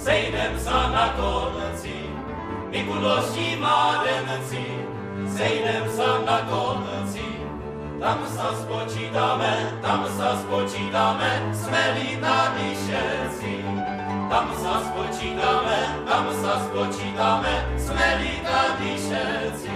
sejdem sa na konci, my kudoští mládenci, sejdem sa na konci. Tam sa spočítáme, smelí tady všetci. Tam sa spočítáme, smelí tady všetci.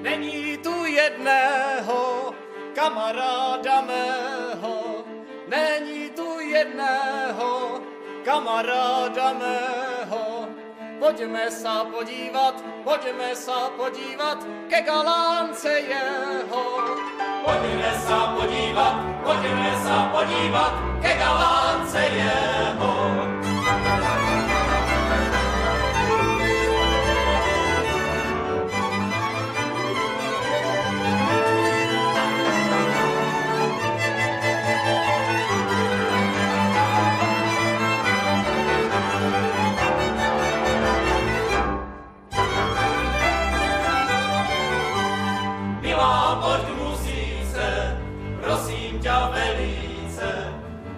Není tu jedného kamaráda mého, není tu jedného kamaráda mého. Pojďme sa podívat ke galánce jeho. Pojďme sa podívat ke galánce jeho.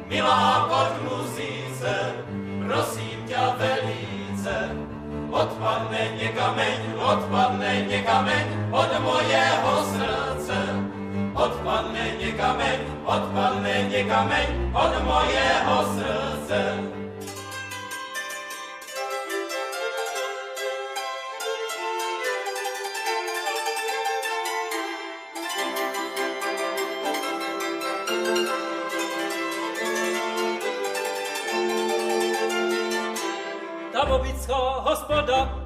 Milá, pojď k muzíce, prosím ťa velice. Odpadne někameň od mojeho srdce. Odpadne někameň od mojeho srdce.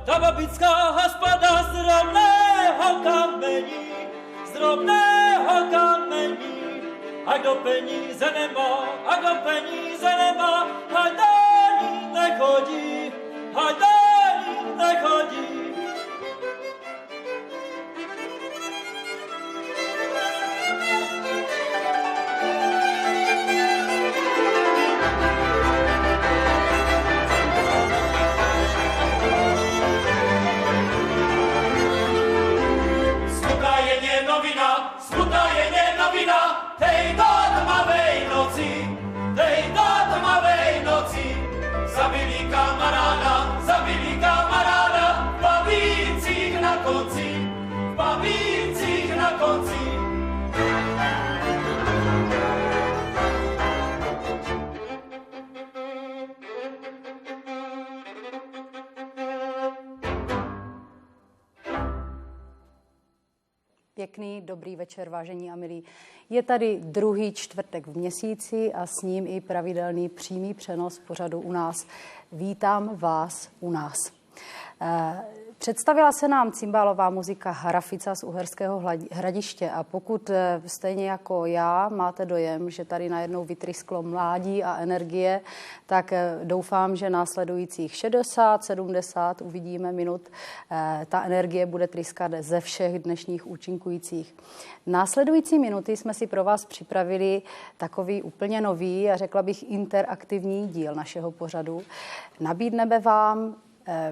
Ta babická hospoda z drobného kamení. A kdo peníze nemá, hajdání nechodí. Smuta je novina, tej do tmavej noci, zabili kamaráda, v babících na konci. Pěkný, dobrý večer, vážení a milí. Je tady druhý čtvrtek v měsíci a s ním i pravidelný přímý přenos pořadu U nás. Vítám vás u nás. Představila se nám cymbálová muzika Harafica z Uherského Hradiště a pokud stejně jako já máte dojem, že tady najednou vytrysklo mládí a energie, tak doufám, že následujících 60, 70, uvidíme minut, ta energie bude tryskat ze všech dnešních účinkujících. Následující minuty jsme si pro vás připravili takový úplně nový a řekla bych interaktivní díl našeho pořadu. Nabídneme vám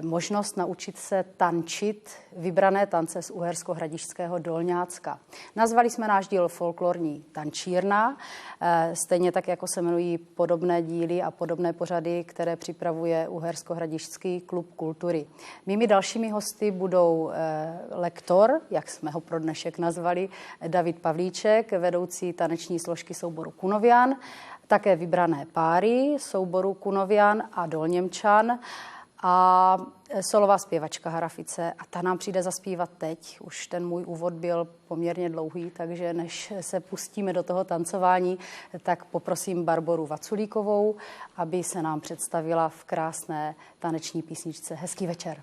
možnost naučit se tančit vybrané tance z Uhersko-Hradišťského Dolňácka. Nazvali jsme náš díl Folklorní tančírna, stejně tak, jako se jmenují podobné díly a podobné pořady, které připravuje Uhersko-Hradišťský klub kultury. Mými dalšími hosty budou lektor, jak jsme ho pro dnešek nazvali, David Pavlíček, vedoucí taneční složky souboru Kunovian, také vybrané páry souboru Kunovian a Dolněmčan, a solová zpěvačka Harafice a ta nám přijde zaspívat teď. Už ten můj úvod byl poměrně dlouhý, takže než se pustíme do toho tancování, tak poprosím Barboru Vaculíkovou, aby se nám představila v krásné taneční písničce. Hezký večer.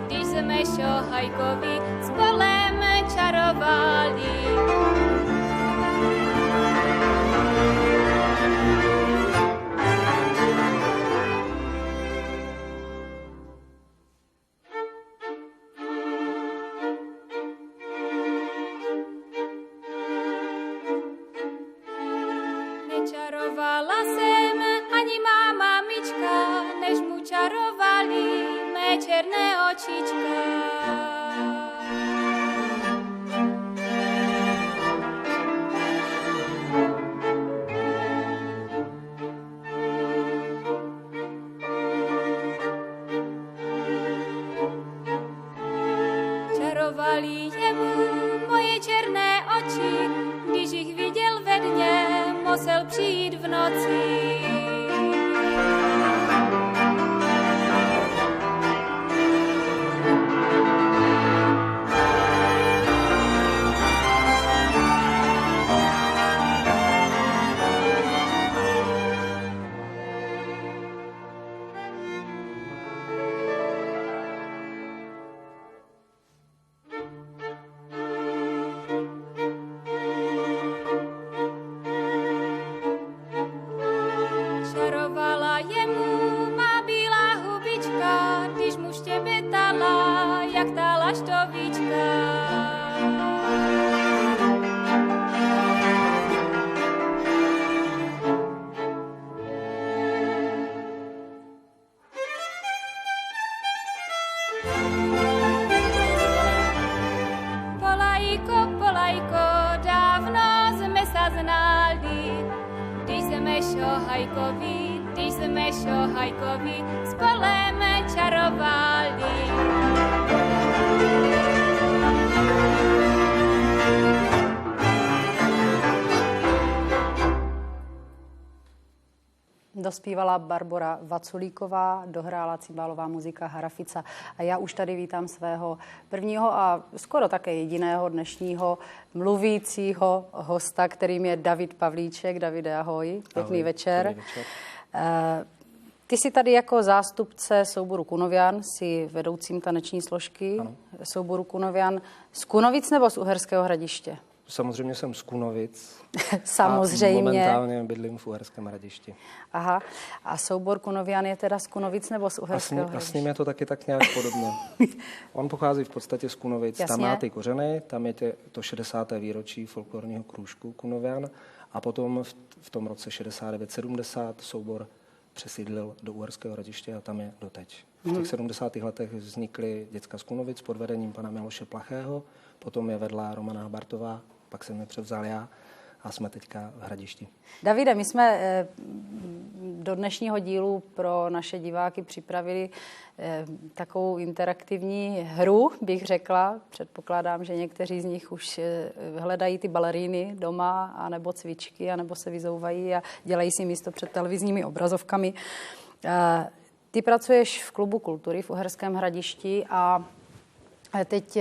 Když jsme šohajkoví, spolem čar čarovali. Nečarovala jsem ani má mamička, než mu čarovali mé černé očička. Čarovali jemu moje černé oči, když jich viděl ve dně, musel přijít v noci. Čarovala jemu má bílá hubička, když mu štěbetala, jak ta laštovička. Polajko, polajko, dávno jsme se znali, když jsme šohajkovi spolem čarovali. Dospívala Barbora Vaculíková, dohrála cimbálová muzika Harafica. A já už tady vítám svého prvního a skoro také jediného dnešního mluvícího hosta, kterým je David Pavlíček. Davide, ahoj. Pěkný večer. Dobrý večer. Ty jsi tady jako zástupce souboru Kunovian, jsi vedoucím taneční složky souboru Kunovian. Z Kunovic nebo z Uherského Hradiště? Samozřejmě jsem z Kunovic. Samozřejmě. A momentálně bydlím v Uherském Hradišti. Aha. A soubor Kunovian je teda z Kunovic nebo z Uherského Hradiště? A s ním je to taky tak nějak podobně. On pochází v podstatě z Kunovic. Jasně. Tam má ty kořeny, tam je to 60. výročí folklorního krůžku Kunovian a potom v tom roce 69-70 soubor přesídlil do Uherského Hradiště a tam je doteď. V těch 70. letech vznikly děcka z Kunovic pod vedením pana Miloše Plachého, potom je vedla Romana Bartová, pak jsem je převzal já a jsme teďka v Hradišti. Davide, my jsme do dnešního dílu pro naše diváky připravili takovou interaktivní hru, bych řekla. Předpokládám, že někteří z nich už hledají ty baleríny doma, anebo cvičky, anebo se vyzouvají a dělají si místo před televizními obrazovkami. Ty pracuješ v Klubu kultury v Uherském Hradišti a teď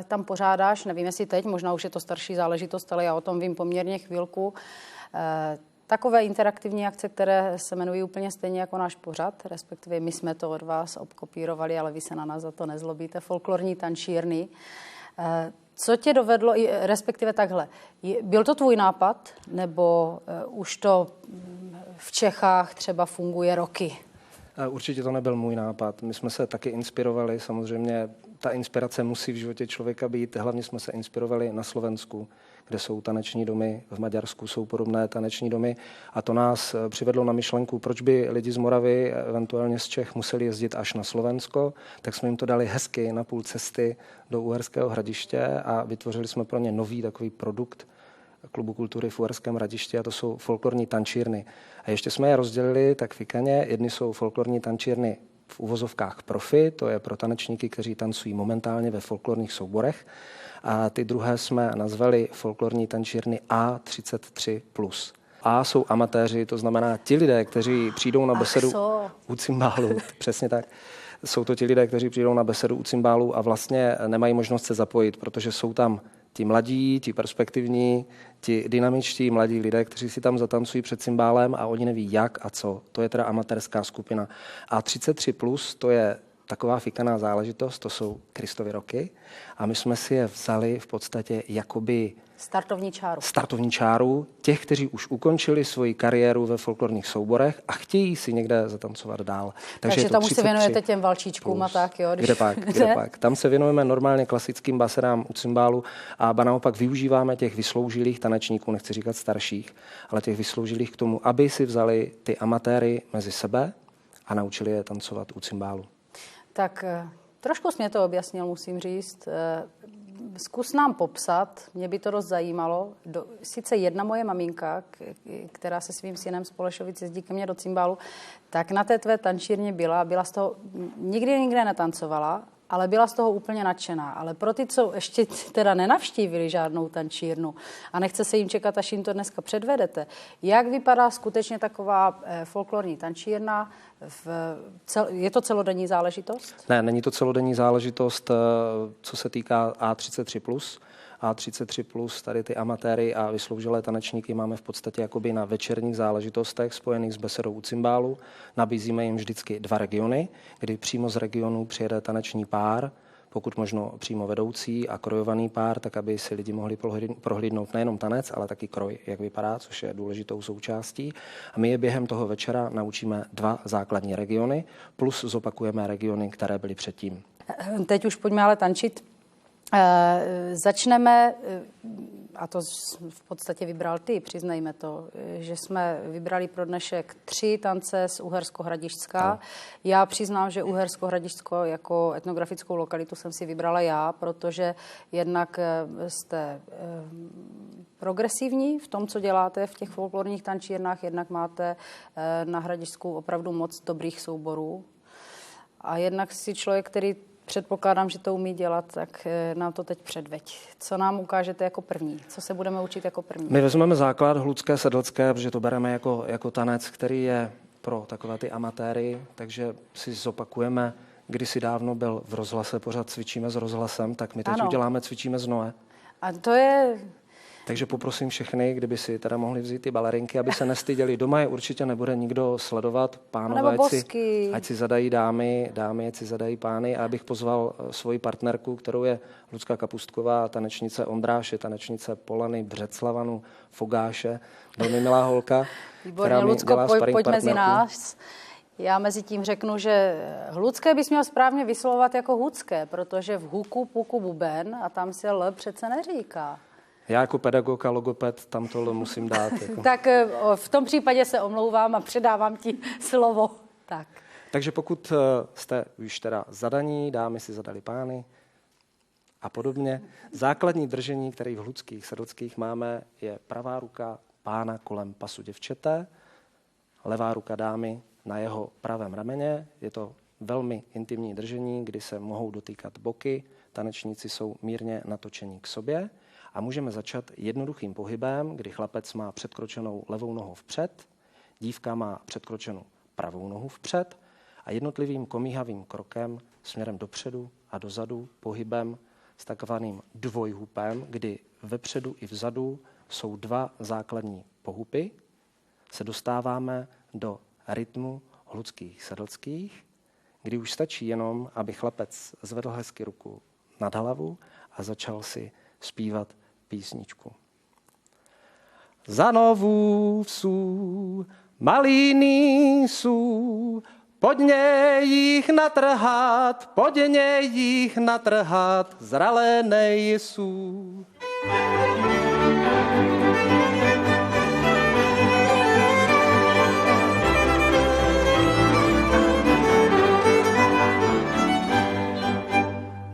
tam pořádáš, nevím jestli teď, možná už je to starší záležitost, ale já o tom vím poměrně chvilku, takové interaktivní akce, které se jmenují úplně stejně jako náš pořad, respektive my jsme to od vás obkopírovali, ale vy se na nás za to nezlobíte, folklorní tančírny. Co tě dovedlo, respektive takhle, byl to tvůj nápad, nebo už to v Čechách třeba funguje roky? Určitě to nebyl můj nápad. My jsme se taky inspirovali, samozřejmě ta inspirace musí v životě člověka být. Hlavně jsme se inspirovali na Slovensku, kde jsou taneční domy, v Maďarsku jsou podobné taneční domy a to nás přivedlo na myšlenku, proč by lidi z Moravy, eventuálně z Čech, museli jezdit až na Slovensko, tak jsme jim to dali hezky na půl cesty do Uherského Hradiště a vytvořili jsme pro ně nový takový produkt Klubu kultury v Uherském Hradišti a to jsou folklorní tančírny. A ještě jsme je rozdělili tak fikaně, jedny jsou folklorní tančírny v uvozovkách profi, to je pro tanečníky, kteří tancují momentálně ve folklorních souborech. A ty druhé jsme nazvali folklorní tančírny A33+. A jsou amatéři, to znamená ti lidé, kteří přijdou na besedu u cymbálu, přesně tak. Jsou to ti lidé, kteří přijdou na besedu u cymbálu a vlastně nemají možnost se zapojit, protože jsou tam ti mladí, ti perspektivní, ti dynamičtí mladí lidé, kteří si tam zatancují před cymbálem a oni neví jak a co. To je teda amatérská skupina. A 33+, to je taková fikaná záležitost, to jsou Kristovy roky a my jsme si je vzali v podstatě jakoby startovní čáru těch, kteří už ukončili svoji kariéru ve folklorních souborech a chtějí si někde zatancovat dál. Takže tam už se věnujete těm valčíčkům a tak, jo? Kde pak? Tam se věnujeme normálně klasickým baserám u cymbálu a naopak využíváme těch vysloužilých tanečníků, nechci říkat starších, ale těch vysloužilých k tomu, aby si vzali ty amatéry mezi sebe a naučili je tancovat u cymbálu. Tak trošku jsi mě to objasnil, musím říct. Zkus nám popsat, mě by to dost zajímalo. Sice jedna moje maminka, která se svým synem z Polešovic jezdí ke mně do cymbálu, tak na té tvé tančírně byla z toho, nikdy netancovala, ale byla z toho úplně nadšená. Ale pro ty, co ještě teda nenavštívili žádnou tančírnu a nechce se jim čekat, až jim to dneska předvedete, jak vypadá skutečně taková folklorní tančírna? Je to celodenní záležitost? Ne, není to celodenní záležitost, co se týká A33+. A33+, tady ty amatéry a vysloužilé tanečníky máme v podstatě jakoby na večerních záležitostech spojených s besedou u cymbálu. Nabízíme jim vždycky 2 regiony, kdy přímo z regionu přijede taneční pár, pokud možno přímo vedoucí a krojovaný pár, tak aby si lidi mohli prohlídnout nejenom tanec, ale taky kroj, jak vypadá, což je důležitou součástí. A my je během toho večera naučíme 2 základní regiony, plus zopakujeme regiony, které byly předtím. Teď už pojďme ale tančit. Začneme, a to v podstatě vybral ty, přiznejme to, že jsme vybrali pro dnešek 3 tance z Uhersko-Hradišťska. No. Já přiznám, že Uhersko-Hradišťsko jako etnografickou lokalitu jsem si vybrala já, protože jednak jste progresivní v tom, co děláte v těch folklorních tančírnách, jednak máte na Hradišťsku opravdu moc dobrých souborů a jednak si člověk, který předpokládám, že to umí dělat, tak nám to teď předveď. Co nám ukážete jako první? Co se budeme učit jako první? My vezmeme základ hlucké, sedlské, protože to bereme jako tanec, který je pro takové ty amatéry, takže si zopakujeme, kdysi dávno byl v rozhlase, pořád cvičíme s rozhlasem, tak my teď uděláme cvičíme z Noé. A to je... Takže poprosím všechny, kdyby si teda mohli vzít ty balerinky, aby se nestyděli. Doma je určitě nebude nikdo sledovat. Pánové, ať si zadají dámy, ať si zadají pány. A abych pozval svoji partnerku, kterou je Lucka Kapustková, tanečnice Ondráše, tanečnice Polany, Břeclavanu, Fogáše. Velmi milá holka. Výborně, Lucko, pojď mezi nás. Já mezi tím řeknu, že hlucké bys měl správně vyslovovat jako hucké, protože v huku puku buben a tam se L přece neříká. Já jako pedagog a logoped tam to musím dát. Jako. Tak v tom případě se omlouvám a předávám ti slovo. Tak. Takže pokud jste už teda zadaní, dámy si zadali pány a podobně, základní držení, které v hluckých, sedlských máme, je pravá ruka pána kolem pasu děvčete, levá ruka dámy na jeho pravém rameně. Je to velmi intimní držení, kdy se mohou dotýkat boky, tanečníci jsou mírně natočení k sobě. A můžeme začat jednoduchým pohybem, kdy chlapec má předkročenou levou nohu vpřed, dívka má předkročenou pravou nohu vpřed a jednotlivým komíhavým krokem směrem dopředu a dozadu pohybem s takzvaným dvojhupem, kdy vepředu i vzadu jsou 2 základní pohupy, se dostáváme do rytmu hluckých sedlských, kdy už stačí jenom, aby chlapec zvedl hezky ruku nad hlavu a začal si zpívat písničku. Za novú vsú, maliny sú, poďne jich natrhat, zralené sú.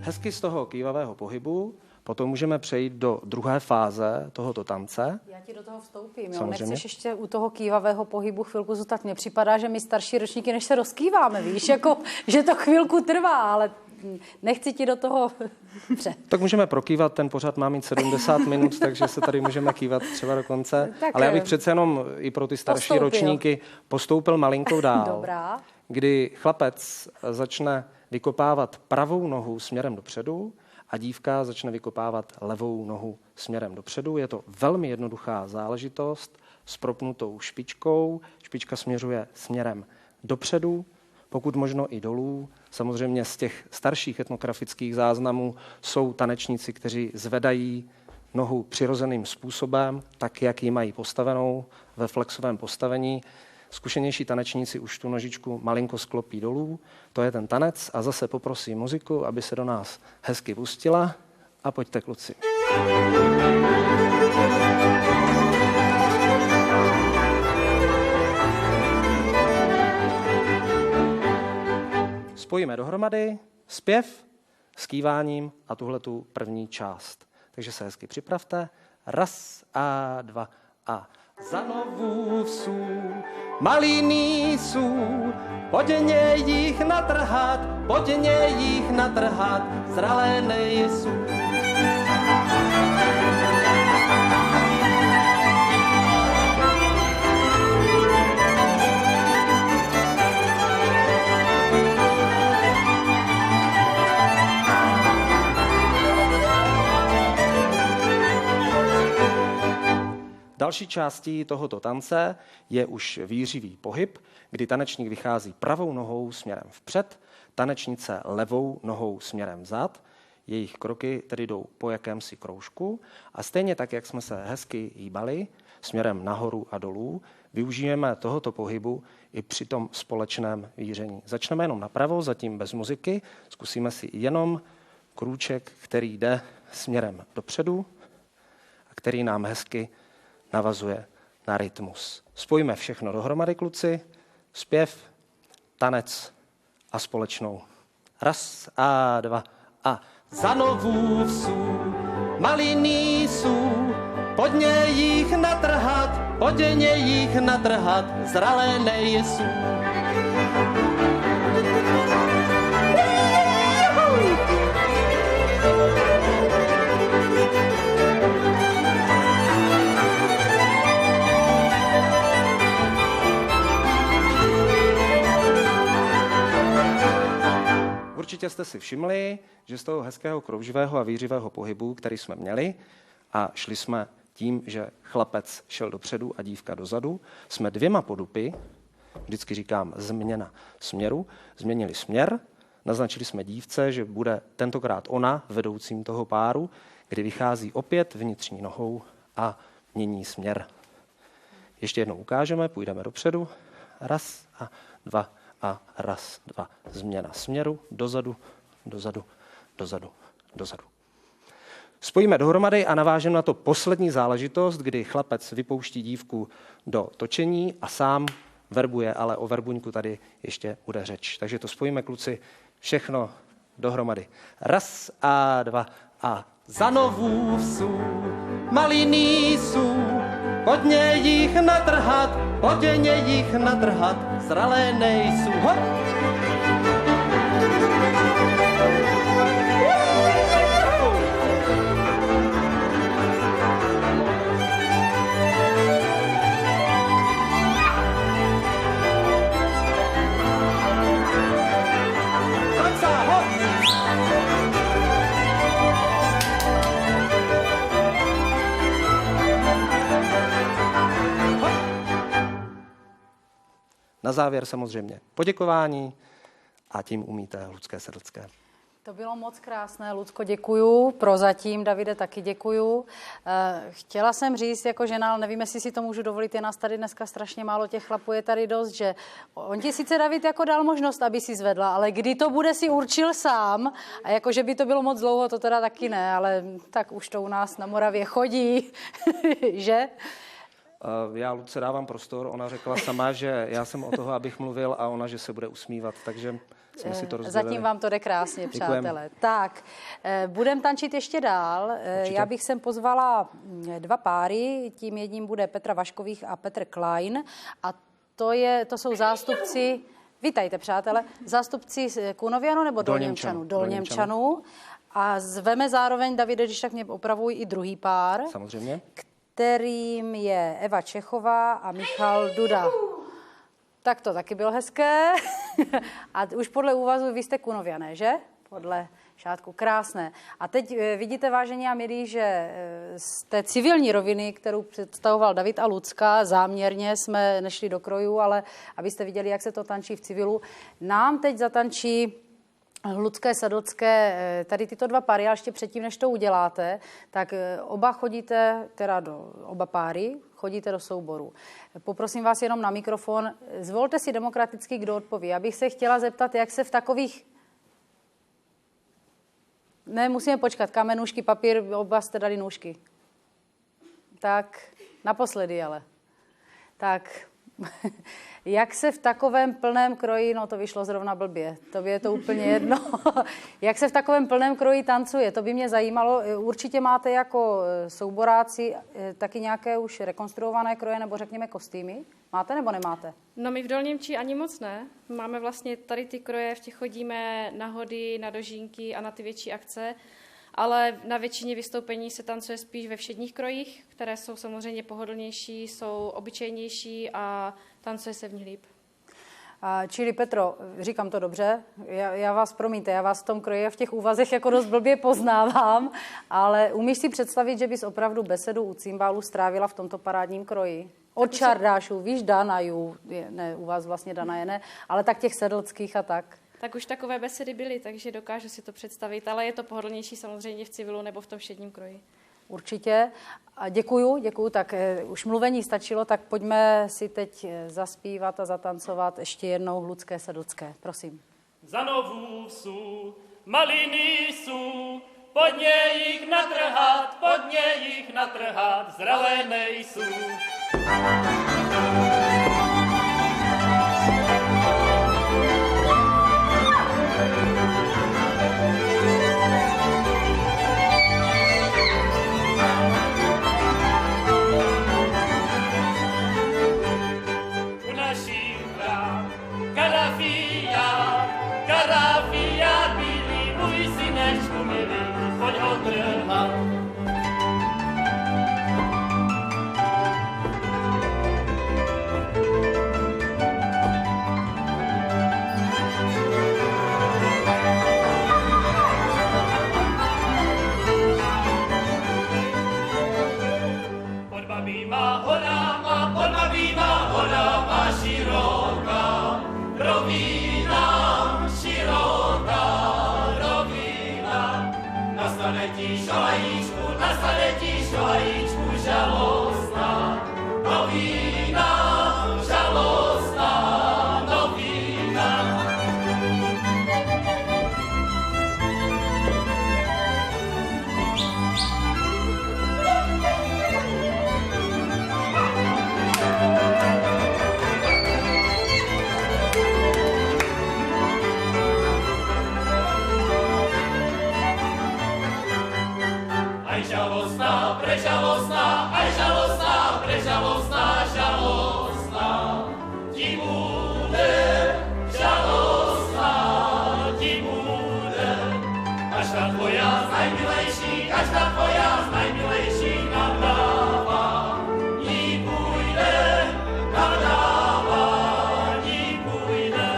Hezky z toho kývavého pohybu potom můžeme přejít do druhé fáze tohoto tance. Já ti do toho vstoupím. Jo? Nechceš ještě u toho kývavého pohybu chvilku zůstat? Mně připadá, že my starší ročníky, než se rozkýváme, víš, jako, že to chvilku trvá, ale nechci ti do toho Tak můžeme prokývat, ten pořad má mít 70 minut, takže se tady můžeme kývat třeba do konce. Tak, ale já bych přece jenom i pro ty starší ročníky postoupil malinkou dál. Dobrá. Kdy chlapec začne vykopávat pravou nohu směrem dopředu a dívka začne vykopávat levou nohu směrem dopředu. Je to velmi jednoduchá záležitost s propnutou špičkou. Špička směřuje směrem dopředu, pokud možno i dolů. Samozřejmě z těch starších etnografických záznamů jsou tanečníci, kteří zvedají nohu přirozeným způsobem, tak, jak ji mají postavenou ve flexovém postavení. Zkušenější tanečníci už tu nožičku malinko sklopí dolů. To je ten tanec a zase poprosím muziku, aby se do nás hezky pustila a pojďte, kluci. Spojíme dohromady zpěv s kýváním a tuhletu první část. Takže se hezky připravte. 1 a 2 a zanovu vsů, maliny jsou, pojďme jich natrhat, zralé nejsou. Další částí tohoto tance je už výřivý pohyb, kdy tanečník vychází pravou nohou směrem vpřed, tanečnice levou nohou směrem vzad. Jejich kroky tedy jdou po jakémsi kroužku a stejně tak, jak jsme se hezky hýbali směrem nahoru a dolů, využijeme tohoto pohybu i při tom společném víření. Začneme jenom napravo, zatím bez muziky, zkusíme si jenom krůček, který jde směrem dopředu a který nám hezky navazuje na rytmus. Spojíme všechno dohromady, kluci. Zpěv, tanec a společnou. 1 a 2 a zanovu vsů, maliny jsou, pojďme jich natrhat, zralé nejsou. Určitě jste si všimli, že z toho hezkého krouživého a výřivého pohybu, který jsme měli, a šli jsme tím, že chlapec šel dopředu a dívka dozadu, jsme 2 podupy, vždycky říkám změna směru, změnili směr, naznačili jsme dívce, že bude tentokrát ona vedoucím toho páru, kdy vychází opět vnitřní nohou a mění směr. Ještě jednou ukážeme, půjdeme dopředu, 1 a 2 a 1, 2. Změna směru, dozadu, dozadu, dozadu, dozadu. Spojíme dohromady a navážeme na to poslední záležitost, kdy chlapec vypouští dívku do točení a sám verbuje, ale o verbuňku tady ještě bude řeč. Takže to spojíme, kluci, všechno dohromady. 1 a 2 a zanovu vsů, maliny jsou, pojďme jich natrhat, zralé nejsou. Hop! Na závěr samozřejmě poděkování a tím umíte Ludské Sedlcké. To bylo moc krásné, Lucko, děkuju. Prozatím, Davide, taky děkuju. Chtěla jsem říct jako žena, ale nevím, jestli si to můžu dovolit, je nás tady dneska strašně málo, těch chlapů je tady dost, že on ti sice, David, jako dal možnost, aby si zvedla, ale kdy to bude, si určil sám a jako, že by to bylo moc dlouho, to teda taky ne, ale tak už to u nás na Moravě chodí, že? Já Ludce dávám prostor, ona řekla sama, že já jsem o toho, abych mluvil a ona, že se bude usmívat, takže jsme si to rozdělili. Zatím vám to jde krásně, přátelé. Tak, budeme tančit ještě dál. Určitě. Já bych sem pozvala 2 páry, tím jedním bude Petra Vaškových a Petr Klein a to jsou zástupci, vítajte, přátelé, zástupci Kunovianu nebo Dolněmčanů? Dolněmčanů. A zveme zároveň, Davide, když tak mě opravuj, i druhý pár. Samozřejmě. Kterým je Eva Čechová a Michal Duda. Tak to taky bylo hezké. A už podle úvazu vy jste Kunoviané, že? Podle šátku, krásné. A teď vidíte, vážení a milí, že z té civilní roviny, kterou představoval David a Lucka, záměrně jsme nešli do krojů, ale abyste viděli, jak se to tančí v civilu, nám teď zatančí Hlucké, Sedlcké, tady tyto dva páry, ale ještě předtím, než to uděláte, tak oba chodíte, teda oba páry, chodíte do souboru. Poprosím vás jenom na mikrofon, zvolte si demokraticky, kdo odpoví. Já bych se chtěla zeptat, jak se v takových... Ne, musíme počkat, kámen, nůžky, papír, oba jste dali nůžky. Tak, naposledy ale. Tak... Jak se v takovém plném kroji, no to vyšlo zrovna blbě, tobě je to úplně jedno, jak se v takovém plném kroji tancuje, to by mě zajímalo. Určitě máte jako souboráci taky nějaké už rekonstruované kroje nebo řekněme kostýmy? Máte nebo nemáte? No my v Dolním Či ani moc ne. Máme vlastně tady ty kroje, v těch chodíme na hody, na dožínky a na ty větší akce, ale na většině vystoupení se tancuje spíš ve všedních krojích, které jsou samozřejmě pohodlnější, jsou obyčejnější a tancuje se v nich líp. Čili Petro, říkám to dobře, já vás, promiňte, já vás v tom kroji a v těch úvazech jako dost blbě poznávám, ale umíš si představit, že bys opravdu besedu u cymbálu strávila v tomto parádním kroji? Od čardášů, víš, Danajů, ne, u vás vlastně Dana je ne, ale tak těch sedlckých a tak. Tak už takové besedy byly, takže dokážu si to představit, ale je to pohodlnější samozřejmě v civilu nebo v tom všedním kroji. Určitě. A děkuju, tak už mluvení stačilo, tak pojďme si teď zaspívat a zatancovat ještě jednou Hlucké, Sedlcké. Prosím. Za novů vsu, maliny jsou, podně jich natrhat, zralé nejsou. Karafia, milý, můj synečku milý, pojď ho trhat. Pod babýma horama široká, rovina, široká rovina. Nastane ti šolajíčku žalostná novina, žalostná novina. Prežalostná, žalostná, ti bude, žalostná, ti bude. Každá tvoja z najmilejších nadává, jí půjde, nadává, jí půjde.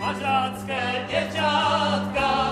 Mažácké děvčátka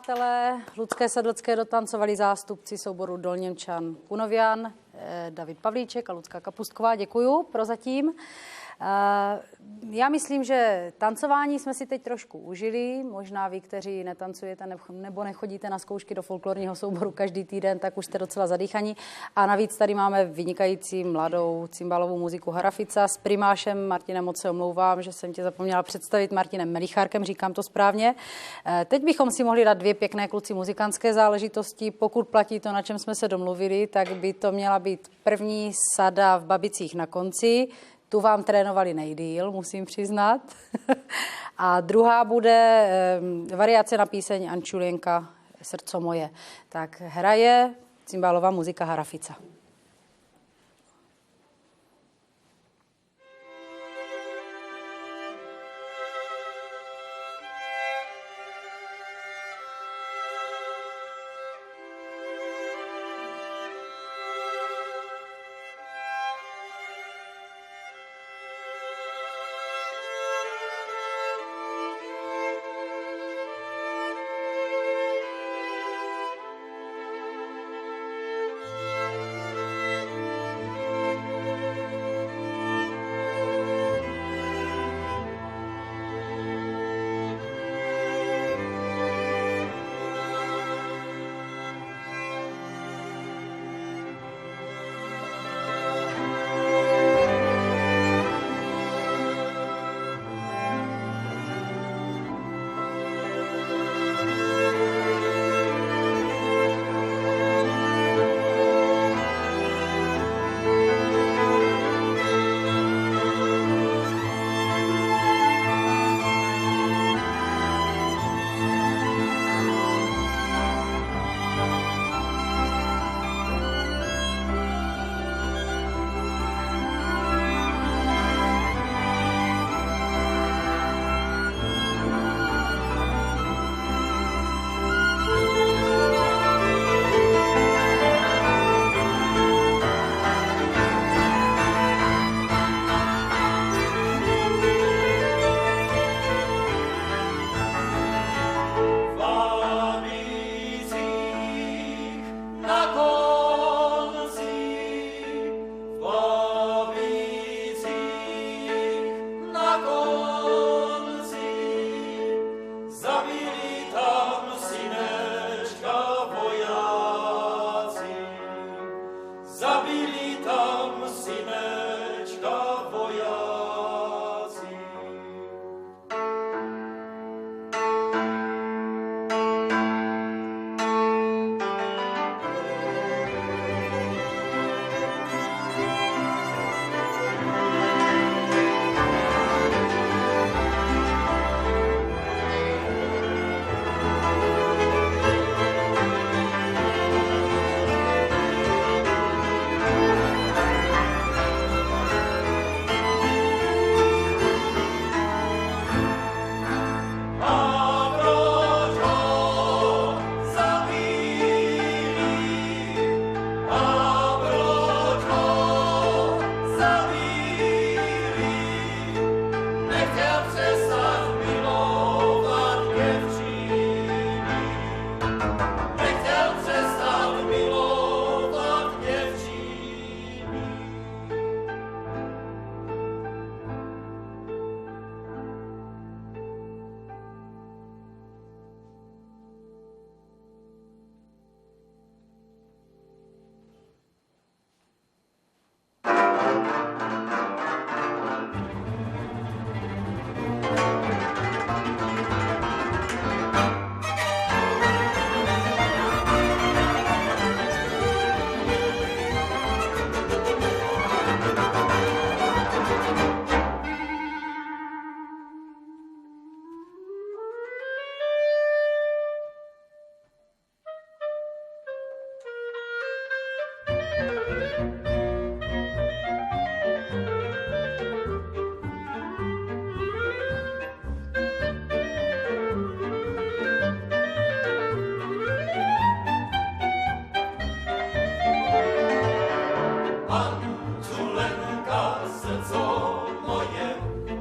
přátelé, Ludské Sedlecké dotancovali zástupci souboru Dolněmčan Kunovian, David Pavlíček a Lucka Kapustková. Děkuju prozatím. Já myslím, že tancování jsme si teď trošku užili. Možná vy, kteří netancujete nebo nechodíte na zkoušky do folklorního souboru každý týden, tak už jste docela zadýchaní. A navíc tady máme vynikající mladou cymbalovou muziku Harafica s primášem Martinem. Moc se omlouvám, že jsem tě zapomněla představit, Martinem Melichárkem, říkám to správně. Teď bychom si mohli dát dvě pěkné kluci muzikantské záležitosti. Pokud platí to, na čem jsme se domluvili, tak by to měla být první sada v Babicích na konci. Tu vám trénovali nejdýl, musím přiznat. A druhá bude variace na píseň Ančulienka Srdco moje. Tak hraje cymbalová muzika Harafica.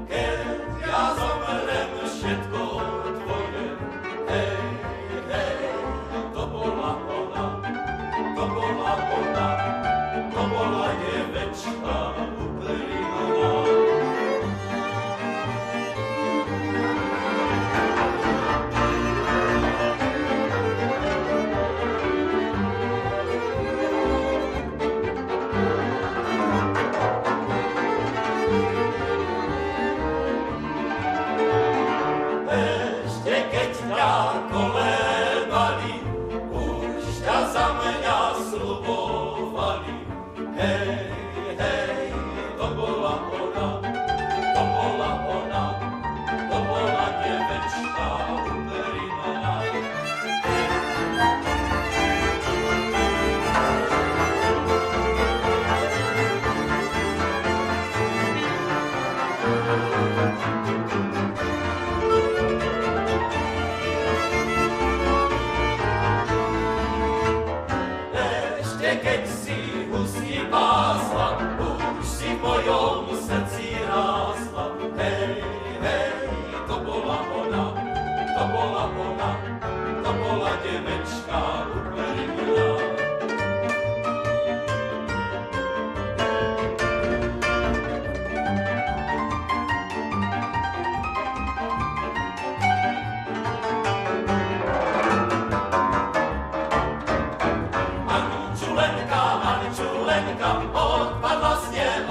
Keď ja zomrem, všetko tvoje. Hej, hej,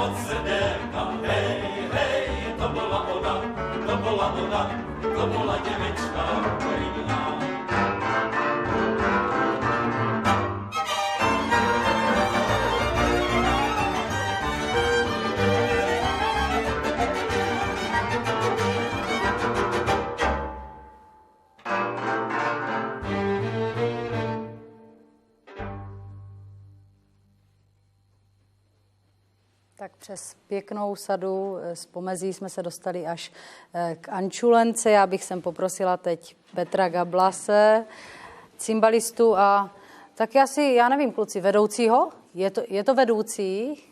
od srderka. Hej, hej, to byla ona, to byla ona, to byla děvečka klidná. Tak přes pěknou sadu z pomezí jsme se dostali až k Ančulence. Já bych sem poprosila teď Petra Gablase, cymbalistu a taky asi, já nevím, kluci, vedoucího? Je to vedoucí?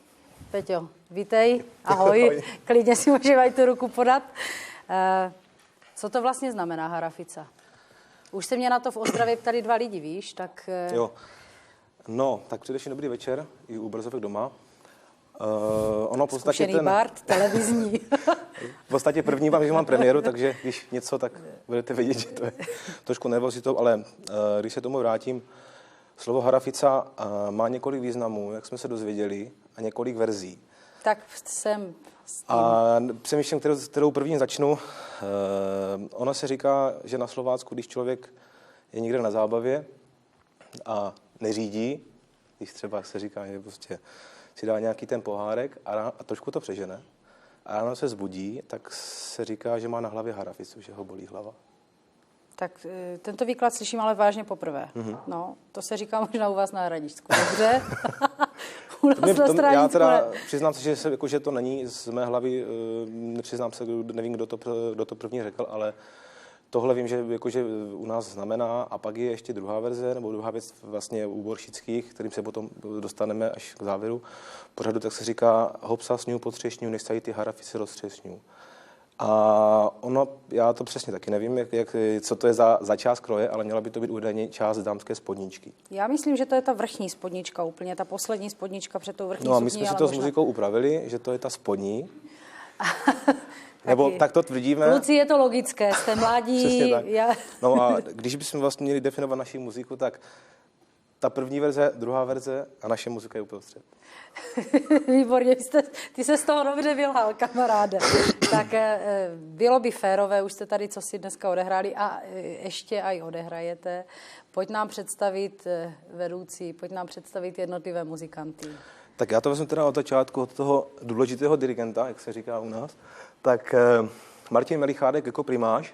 Peťo, vítej, ahoj, klidně si můžeme tu ruku podat. Co to vlastně znamená harafica? Už se mě na to v Ostravě ptali 2 lidi, víš, tak... Jo, no, tak především dobrý večer i u Brzovek doma. Ono v podstatě Zkušený Bart, televizní. V podstatě první vám, že mám premiéru, takže když něco, tak budete vidět, že to je trošku nervozitou, ale když se tomu vrátím, slovo harafica má několik významů, jak jsme se dozvěděli, a několik verzí. Tak jsem s tím. A přemýšlím, kterou první začnu. Ono se říká, že na Slovácku, když člověk je někde na zábavě a neřídí, když třeba se říká, že prostě si dá nějaký ten pohárek a trošku to přežene a ráno se zbudí, tak se říká, že má na hlavě haraficu, že ho bolí hlava. Tak tento výklad slyším ale vážně poprvé. Mm-hmm. No, to se říká možná u vás na Hradišťsku. Dobře? U nás na Stranícku. Já teda přiznám se, že to není z mé hlavy, nepřiznám se, nevím, kdo to první řekl, ale tohle vím, že u nás znamená, a pak je ještě druhá verze, nebo druhá věc vlastně u Boršických, kterým se potom dostaneme až k závěru pořadu, tak se říká hopsa sňu po třešňu, než se ty harafice roztřesňu. A ono, já to přesně taky nevím, co to je za část kroje, ale měla by to být údajně část dámské spodničky. Já myslím, že to je ta vrchní spodnička úplně, ta poslední spodnička před tou vrchní sukní. No a my sukní, jsme si to s muzikou upravili, že to je ta spodní. Nebo tak to tvrdíme. Kluci, je to logické, jste mladí. Přesně tak. No a když bychom vlastně měli definovat naši muziku, tak ta první verze, druhá verze a naše muzika je uprostřed. Výborně, ty se z toho dobře vylhal, kamaráde. Tak bylo by férové, už jste tady co si dneska odehráli a ještě aj odehrajete. Pojď nám představit vedoucí, pojď nám představit jednotlivé muzikanty. Tak já to vezmu teda od začátku, od toho důležitého dirigenta, jak se říká u nás. Tak Martin Melichádek jako primář.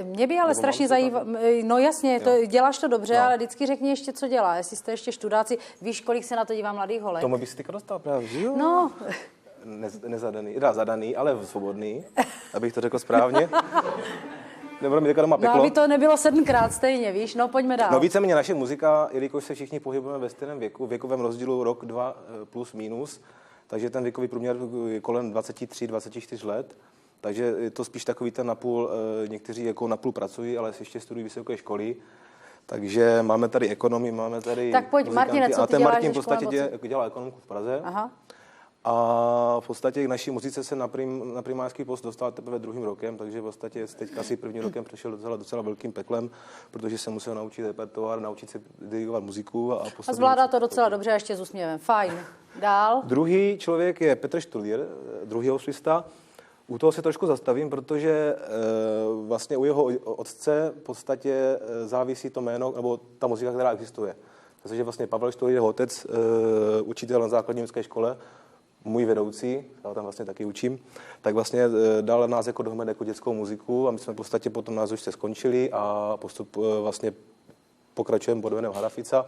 Mě by ale strašně zajímalo, no jasně, děláš to dobře, ale vždycky řekni ještě, co dělá. Jestli jste ještě študáci, víš, kolik se na to dívá mladých holek? Tomu by si teďka dostal právě, že jo? No. Nezadaný, zadaný, ale svobodný, abych to řekl správně. Nebude mi teďka doma peklo. No, aby to nebylo 7krát stejně, víš, no pojďme dál. No víceméně naše muzika, jelikož se všichni pohybujeme ve stejném věku, věkovém rozdílu rok, 2 plus minus, takže ten věkový průměr je kolem 23-24 let. Takže je to spíš takový ten napůl, někteří jako napůl pracují, ale ještě studují vysoké školy. Takže máme tady ekonomii, máme tady tak pojď, Martine, co ty děláš? Martin v podstatě dělá ekonomku v Praze. Aha. A v podstatě k naší muzice se na primářský post dostal teprve 2. rokem, takže v podstatě teďka si 1. rokem přešel docela velkým peklem, protože se musel naučit repertoár, naučit se dirigovat muziku. A zvládá to docela dobře a ještě s úsměvem. Fajn. Dál. Druhý člověk je Petr Štulier, druhý housista. U toho se trošku zastavím, protože vlastně u jeho otce v podstatě závisí to jméno, nebo ta muzika, která existuje. Takže vlastně Pavel Štulier, jeho otec, učitel na základní muzické škole, můj vedoucí, já tam vlastně taky učím, tak vlastně dal nás jako dohromady jako dětskou muziku a my jsme v podstatě potom nás už se skončili a vlastně pokračujeme pod jménem Harafica.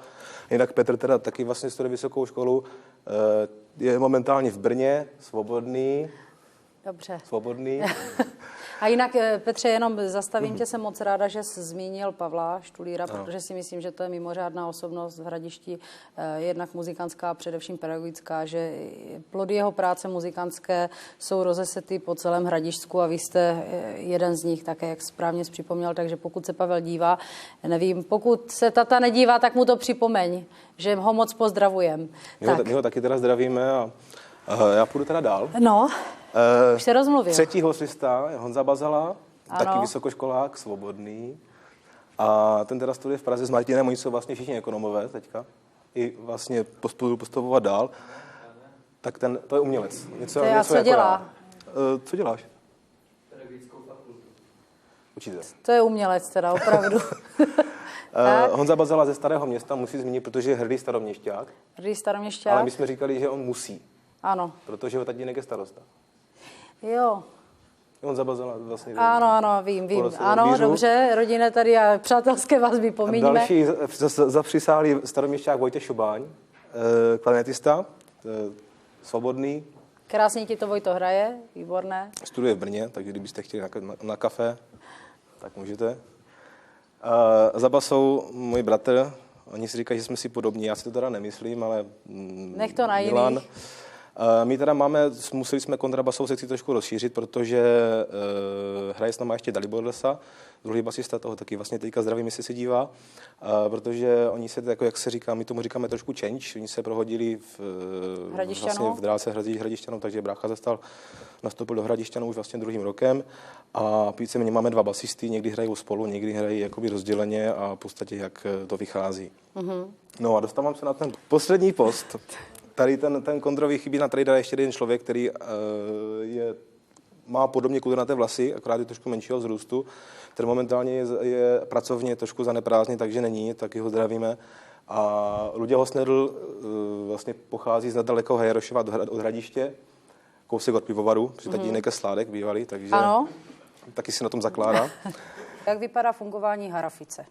Jinak Petr teda taky vlastně studuje vysokou školu, je momentálně v Brně, svobodný. Dobře. Svobodný. A jinak, Petře, jenom zastavím tě, jsem moc ráda, že jsi zmínil Pavla Štulíra, protože si myslím, že to je mimořádná osobnost v Hradišti, jednak muzikantská, především pedagogická, že plody jeho práce muzikantské jsou rozesety po celém Hradišťsku a vy jste jeden z nich, také jak správně jsi připomněl, takže pokud se Pavel dívá, nevím, pokud se tata nedívá, tak mu to připomeň, že ho moc pozdravujem. My ho taky teda zdravíme a já půjdu teda dál. No. Už se rozmluvil. Třetí housista je Honza Bazala, taky vysokoškolák, svobodný. A ten teda studuje v Praze s Martinem, oni jsou vlastně všichni ekonomové teďka. I vlastně postupovat dál. Tak to je umělec. Něco, To je, a něco co jako dělá? já. Co děláš? Učitel. To je umělec teda, opravdu. Tak. Honza Bazala ze Starého Města musí zmínit, protože je hrdý staroměšťák, Hrdý staroměšťák? ale my jsme říkali, že on musí, Ano. protože ho tatínek je starosta. Jo. Honza Bazala vlastně... Ano, vím. Porod Ano, Bířů. dobře, rodina tady a přátelské vazby pomíníme. Další zapřisálý staroměšťák Vojtěch Šobáň, klarinetista, svobodný, Krásně ti to Vojto hraje, výborné. studuje v Brně, takže kdybyste chtěli na kafe, tak můžete. Za basou můj bratr, oni si říkají, že jsme si podobní, já si to teda nemyslím, ale Nech to na Milan. jiných. My teda museli jsme kontrabasovou sekci trošku rozšířit, protože hraje s náma ještě Dalibor Lesa, druhý basista, toho taky vlastně teďka zdravím, jestli se dívá, protože oni se, jako jak se říká, my tomu říkáme trošku change, oni se prohodili vlastně v dráce Hradišťanů, takže brácha nastoupil do Hradišťanů už vlastně druhým rokem a víceméně máme dva basisty, někdy hrají spolu, někdy hrají jakoby rozděleně a v podstatě jak to vychází. Mm-hmm. No a dostávám se na ten poslední post. Tady ten Kondrovi chybí na tady ještě jeden člověk, který má podobně kudrnaté vlasy, akorát je trošku menšího vzrůstu, který momentálně je pracovně trošku zaneprázdný, takže není, taky ho zdravíme. A Luděk Hosnedl vlastně pochází z nedalekého Jarošova od Hradiště, kousek od pivovaru, při tatínek je Sládek bývalý, takže ano. Taky si na tom zakládá. Jak vypadá fungování Harafice?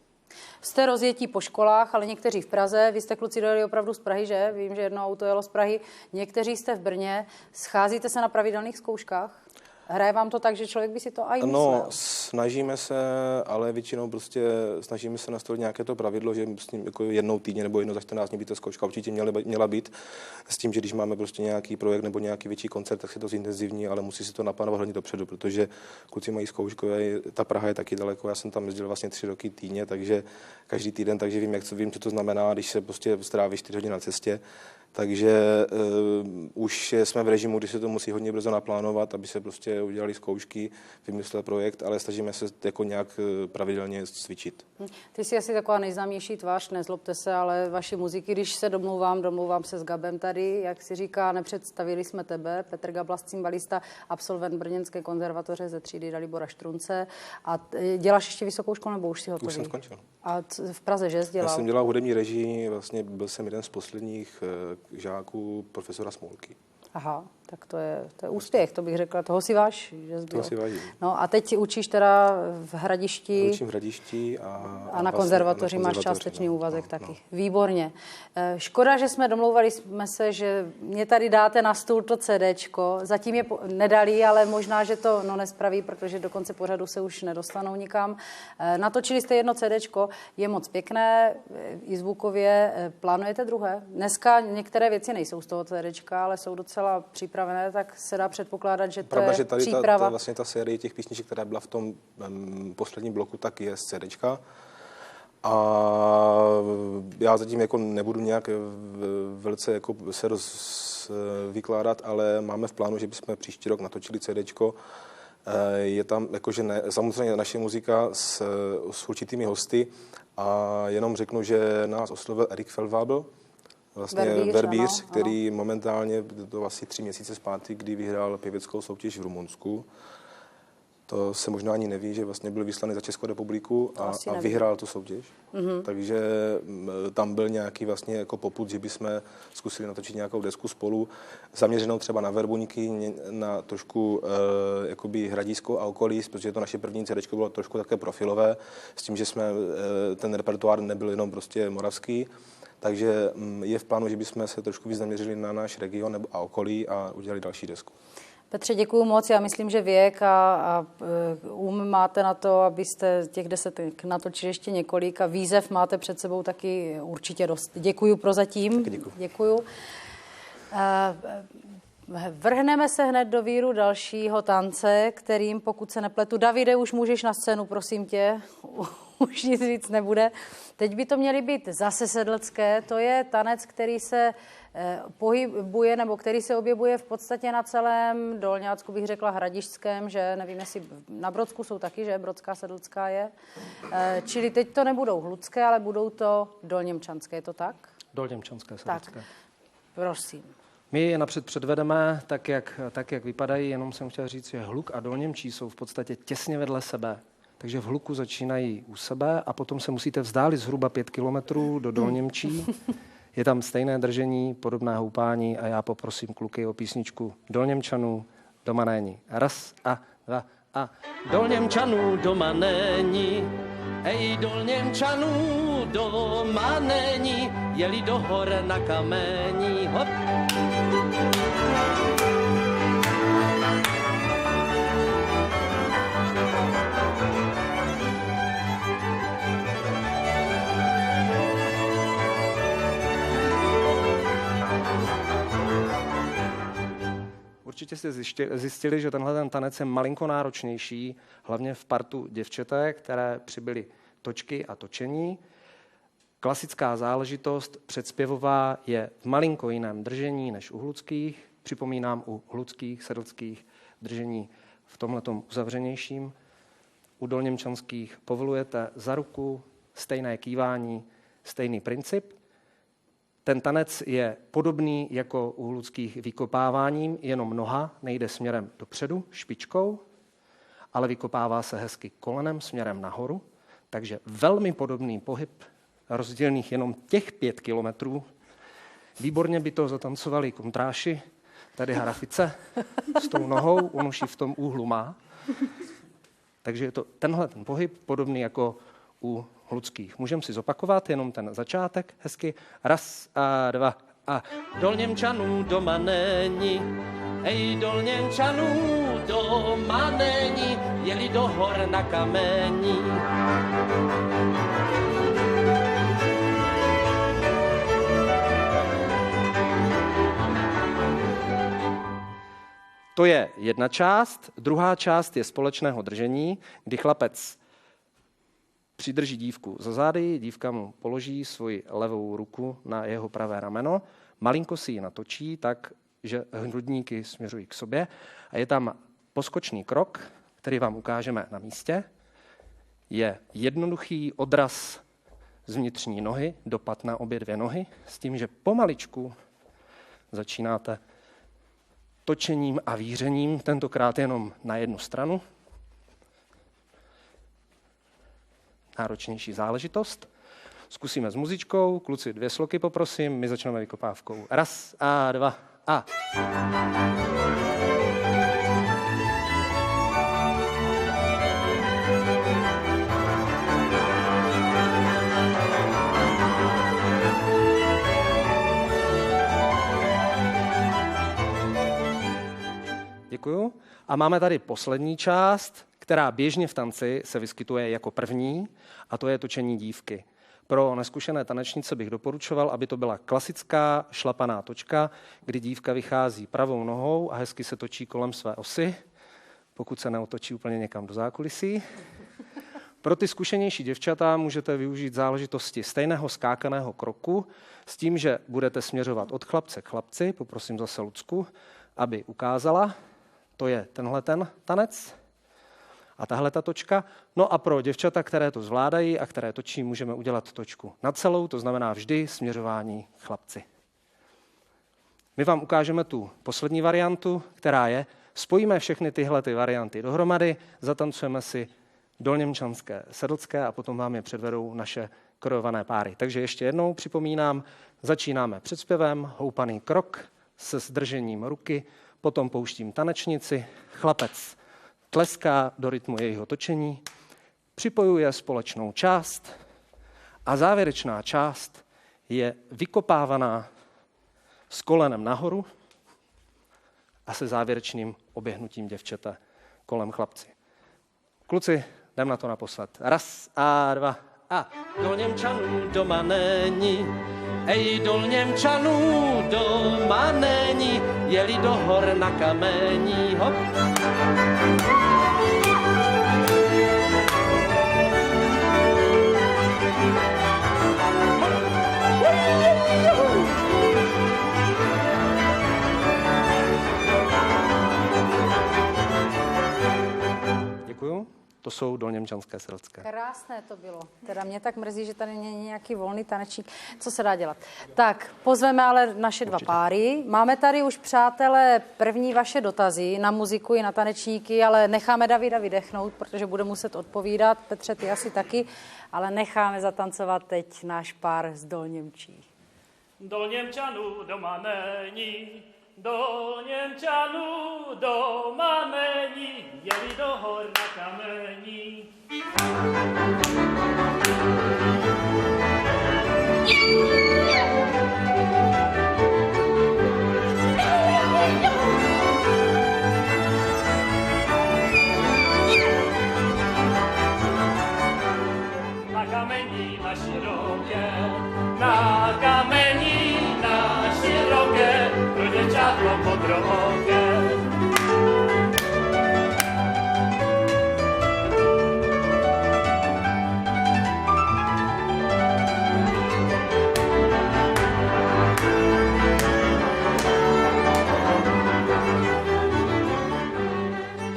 Jste rozjetí po školách, ale někteří v Praze. Vy jste kluci dojeli opravdu z Prahy, že? Vím, že jedno auto jelo z Prahy. Někteří jste v Brně. Scházíte se na pravidelných zkouškách? Hraje vám to tak, že člověk by si to aj myslel? No, snažíme se, ale většinou prostě snažíme se nastavit nějaké to pravidlo, že s tím jako jednou týdně nebo jednou za 14 dní by ta zkouška určitě měla být. S tím, že když máme prostě nějaký projekt nebo nějaký větší koncert, tak se to zintenzivní, ale musí se to naplánovat hodně dopředu, protože kluci mají zkoušku, ta Praha je taky daleko, já jsem tam jezdil vlastně 3 roky týdně, takže každý týden, takže vím, co to znamená, když se prostě stráví 4 hodiny na cestě. Takže už jsme v režimu, kdy se to musí hodně brzo naplánovat, aby se prostě udělali zkoušky, vymyslel projekt, ale snažíme se jako nějak pravidelně cvičit. Ty jsi asi taková nejznámější tvář, nezlobte se, ale vaši muziky, když se domlouvám se s Gabem tady, jak si říká, nepředstavili jsme tebe, Petr Gablas, cymbalista, absolvent Brněnské konzervatoře ze třídy Dalibora Štrunce. A děláš ještě vysokou školu, nebo už si hotový? Už jsem skončil. A v Praze, že jsi dělal? Já jsem dělal hudební režii, vlastně byl jsem jeden z posledních žáků profesora Smolky. Aha, tak to je úspěch, to bych řekla. Toho si váš, že jsi byl. Toho si vážím. No a teď učíš teda v Hradišti. Učím v Hradišti a na konzervatoři máš částečný úvazek taky. No. Výborně. Škoda, že domlouvali jsme se, že mě tady dáte na stůl to CDčko. Zatím je nedali, ale možná, že to nespraví, protože do konce pořadu se už nedostanou nikam. Natočili jste jedno CDčko, je moc pěkné, i zvukově. Plánujete druhé? Dneska některé věci nejsou z toho CDčka, ale jsou docela připravené, tak se dá předpokládat, že to pravda, je že tady příprava. Vlastně ta série těch písniček, která byla v tom posledním bloku, tak je z CDčka. A já zatím jako nebudu nějak velice jako se vykládat, ale máme v plánu, že bychom příští rok natočili CDčko. Je tam jakože samozřejmě naše muzika s určitými hosty a jenom řeknu, že nás oslovil Erik Feldwabel, vlastně Verbíř, který momentálně, to asi 3 měsíce zpátky, kdy vyhrál pěveckou soutěž v Rumunsku. To se možná ani neví, že vlastně byl vyslaný za Českou republiku a vyhrál tu soutěž. Mm-hmm. Takže tam byl nějaký vlastně jako popud, že bychom zkusili natočit nějakou desku spolu, zaměřenou třeba na Verbuňky, na trošku jakoby Hradisko a okolí, protože to naše první CDčko bylo trošku také profilové, s tím, že ten repertoár nebyl jenom prostě moravský. Takže je v plánu, že bychom se trošku víc zaměřili na náš region a okolí a udělali další desku. Petře, děkuju moc. Já myslím, že věk a máte na to, abyste těch 10 natočili ještě několik a výzev máte před sebou taky určitě dost. Děkuju prozatím. Děkuju. Vrhneme se hned do víru dalšího tance, kterým, pokud se nepletu, Davide, už můžeš na scénu, prosím tě. Už nic víc nebude. Teď by to měly být zase sedlecké. To je tanec, který se pohybuje, nebo který se objevuje v podstatě na celém Dolňácku, bych řekla hradišťském, že nevím, jestli na Brodsku jsou taky, že brodská sedlecká je. Čili teď to nebudou hludské, ale budou to dolněmčanské, je to tak? Dolněmčanské sedlecké. Tak, prosím. My je napřed předvedeme tak, jak vypadají, jenom jsem chtěl říct, že hluk a dolněmčí jsou v podstatě těsně vedle sebe. Takže v hluku začínají u sebe a potom se musíte vzdálit zhruba 5 kilometrů do dolněmčí. Je tam stejné držení, podobné houpání a já poprosím kluky o písničku Dolněmčanů doma není. Raz a dva a Dolněmčanů doma není, hej, Dolněmčanů doma není, jeli do hor na kamení, hop. Určitě jste zjistili, že tenhle ten tanec je malinko náročnější, hlavně v partu děvčetek, které přibyly točky a točení. Klasická záležitost předspěvová je v malinko jiném držení než u hluckých. Připomínám, u hluckých, sedlských držení v tomhletom uzavřenějším. U dolněmčanských povolujete za ruku, stejné kývání, stejný princip. Ten tanec je podobný jako u hluckých vykopáváním, jenom noha nejde směrem dopředu, špičkou, ale vykopává se hezky kolenem směrem nahoru. Takže velmi podobný pohyb, rozdílných jenom těch 5 kilometrů. Výborně by to zatancovali kontráši, tady Harafice s tou nohou, on už ji v tom úhlu má. Takže je to tenhle ten pohyb podobný jako u hluckých. Můžeme si zopakovat jenom ten začátek hezky. Raz a dva a Dolněmčanů doma není, hej, Dolněmčanů doma není, jeli do hor na kamení. To je jedna část. Druhá část je společného držení, kdy chlapec přidrží dívku za zády, dívka mu položí svoji levou ruku na jeho pravé rameno, malinko si ji natočí tak, že hrudníky směřují k sobě a je tam poskočný krok, který vám ukážeme na místě. Je jednoduchý odraz z vnitřní nohy, dopad na obě dvě nohy, s tím, že pomaličku začínáte točením a vířením, tentokrát jenom na jednu stranu. Náročnější záležitost. Zkusíme s muzičkou, kluci 2 sloky poprosím, my začneme vykopávkou. Raz a dva a. Děkuju. A máme tady poslední část, která běžně v tanci se vyskytuje jako první, a to je točení dívky. Pro neskušené tanečnice bych doporučoval, aby to byla klasická šlapaná točka, kdy dívka vychází pravou nohou a hezky se točí kolem své osy, pokud se neotočí úplně někam do zákulisí. Pro ty zkušenější děvčata můžete využít záležitosti stejného skákaného kroku s tím, že budete směřovat od chlapce k chlapci, poprosím zase Lucku, aby ukázala. To je tenhle ten tanec a tahle ta točka. No a pro děvčata, které to zvládají a které točí, můžeme udělat točku na celou, to znamená vždy směřování chlapci. My vám ukážeme tu poslední variantu, která je, spojíme všechny tyhle ty varianty dohromady, zatancujeme si dolněmčanské, sedlské a potom vám je předvedou naše koreografované páry. Takže ještě jednou připomínám, začínáme předspěvem, houpaný krok se zdržením ruky, potom pouštím tanečnici, chlapec tleská do rytmu jejího točení, připojuje společnou část a závěrečná část je vykopávaná s kolenem nahoru a se závěrečným oběhnutím děvčete kolem chlapci. Kluci, jdem na to naposled. Raz a dva a. Dolněmčanů doma není, hej, Dolněmčanů doma není, jeli do hor na kamení, hop. Děkuju. To jsou dolněmčanské Selské. Krásné to bylo. Teda mě tak mrzí, že tady není nějaký volný tanečník. Co se dá dělat? Tak, pozveme ale naše dva páry. Máme tady už, přátelé, první vaše dotazy na muziku i na tanečníky, ale necháme Davida vydechnout, protože bude muset odpovídat. Petře, ty asi taky, ale necháme zatancovat teď náš pár z Dolněmčí. Dolněmčanů doma není, Dolněmčanů doma není, jeli do hor na kamení. Na kamení na široké, na kamení na široké, pro děvčátko modrooké.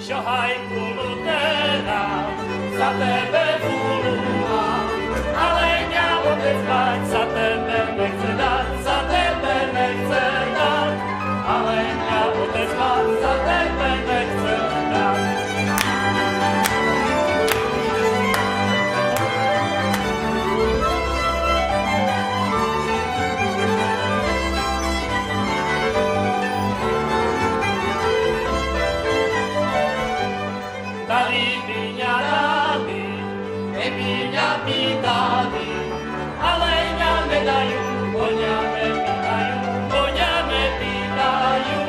Šohaj kulutera, za tebe vůlu mám, ale já otec mať za tebe nechce dát, za tebe nechce dát, ale já otec mať za tebe nechce dát. Dali piňa dali, piňa pýtali, ale já nedajú, koňa nepýtajú,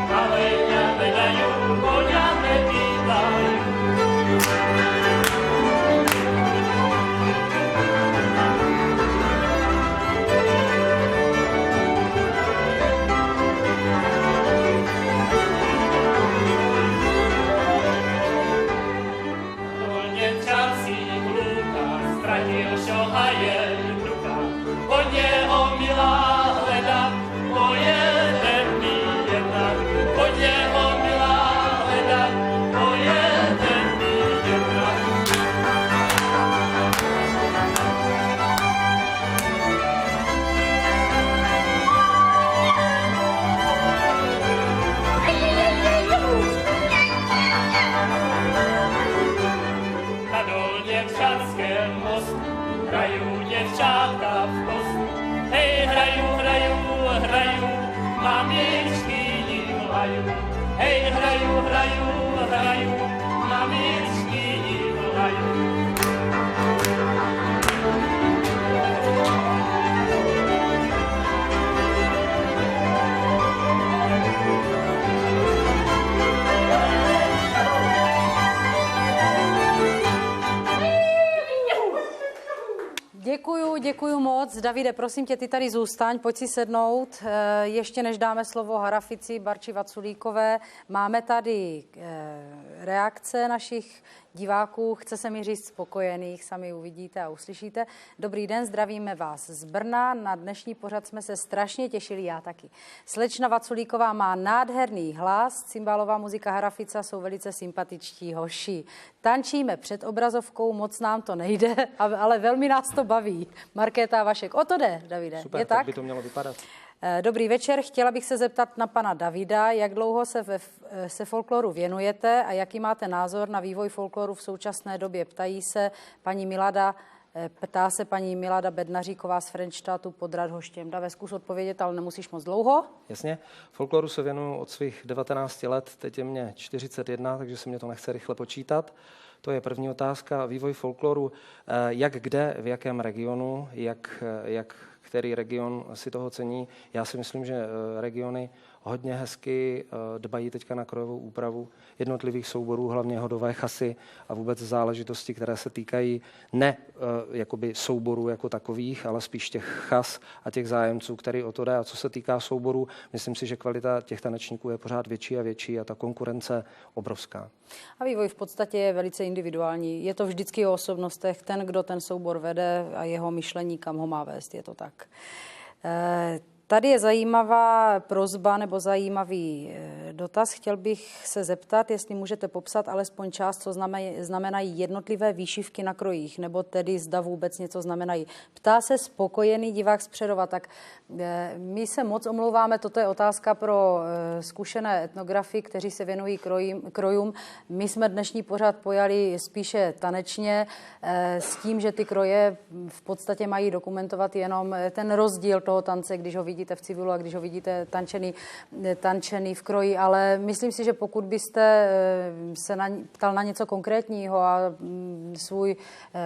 ale já nedajú, koňa nepýtajú. Dolněmčanský kluka ztratil šohaje v rukách, od něho milá hledat, pojede mi jednak, od něho milá hledat, pojede mi jednak. Na dolněmčanském mostu hrajú děvčátka v kostu. Hej, hraju, hraju, hraju, mamičky jim laju. Hej, hraju, hraju, hraju, mamičky jim laju. Děkuju moc. Davide, prosím tě, ty tady zůstaň, pojď si sednout. Ještě než dáme slovo Harafici, Barči Vaculíkové, máme tady reakce našich diváků, chce se mi říct spokojených, sami uvidíte a uslyšíte. Dobrý den, zdravíme vás z Brna. Na dnešní pořad jsme se strašně těšili, já taky. Slečna Vaculíková má nádherný hlas, cymbálová muzika, Harafica jsou velice sympatičtí hoši. Tančíme před obrazovkou, moc nám to nejde, ale velmi nás to baví. Markéta a Vašek, o to jde, Davide. Super, je tak by to mělo vypadat. Dobrý večer, chtěla bych se zeptat na pana Davida, jak dlouho se folkloru věnujete a jaký máte názor na vývoj folkloru v současné době. Ptá se paní Milada Bednaříková z Frenštatu pod Radhoštěm. Dave, zkus odpovědět, ale nemusíš moc dlouho. Jasně, folkloru se věnuju od svých 19 let, teď je mě 41, takže se mě to nechce rychle počítat. To je první otázka. Vývoj folkloru, jak kde, v jakém regionu, jak který region si toho cení. Já si myslím, že regiony hodně hezky dbají teďka na krojovou úpravu jednotlivých souborů, hlavně hodové chasy a vůbec záležitosti, které se týkají ne jakoby souborů jako takových, ale spíš těch chas a těch zájemců, který o to jde. A co se týká souborů, myslím si, že kvalita těch tanečníků je pořád větší a větší a ta konkurence obrovská. A vývoj v podstatě je velice individuální. Je to vždycky o osobnostech, ten, kdo ten soubor vede a jeho myšlení, kam ho má vést, je to tak. Tady je zajímavá prosba nebo zajímavý dotaz. Chtěl bych se zeptat, jestli můžete popsat alespoň část, co znamenají jednotlivé výšivky na krojích, nebo tedy zda vůbec něco znamenají. Ptá se spokojený divák z Přerova. Tak my se moc omlouváme, toto je otázka pro zkušené etnografy, kteří se věnují krojům. My jsme dnešní pořad pojali spíše tanečně s tím, že ty kroje v podstatě mají dokumentovat jenom ten rozdíl toho tance, když ho vidíte v civilu a když ho vidíte tančený v kroji, ale myslím si, že pokud byste se ptal na něco konkrétního a svůj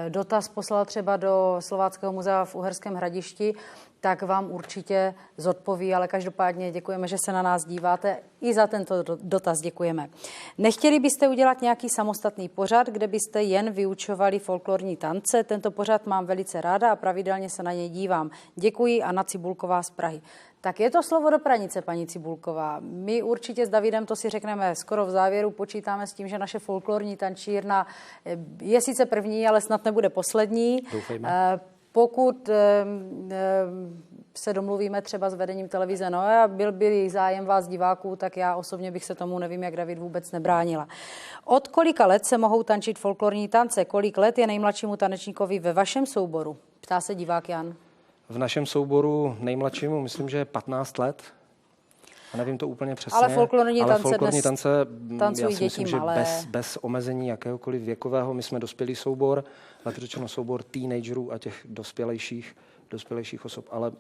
dotaz poslal třeba do Slováckého muzea v Uherském Hradišti, tak vám určitě zodpoví, ale každopádně děkujeme, že se na nás díváte. I za tento dotaz děkujeme. Nechtěli byste udělat nějaký samostatný pořad, kde byste jen vyučovali folklorní tance? Tento pořad mám velice ráda a pravidelně se na něj dívám. Děkuji, Anna Cibulková z Prahy. Tak je to slovo do pranice, paní Cibulková. My určitě s Davidem, to si řekneme skoro v závěru, počítáme s tím, že naše folklorní tančírna je sice první, ale snad nebude poslední. Doufejme. Pokud se domluvíme třeba s vedením televize Noé a byl by zájem vás diváků, tak já osobně bych se tomu, nevím jak David, vůbec nebránila. Od kolika let se mohou tančit folklorní tance? Kolik let je nejmladšímu tanečníkovi ve vašem souboru? Ptá se divák Jan. V našem souboru nejmladšímu myslím, že je 15 let. A nevím to úplně přesně. Ale folklorní tance já si myslím, že malé. bez omezení jakéhokoliv věkového. My jsme dospělý soubor, ale řečeno soubor teenagerů a těch dospělejších osob, ale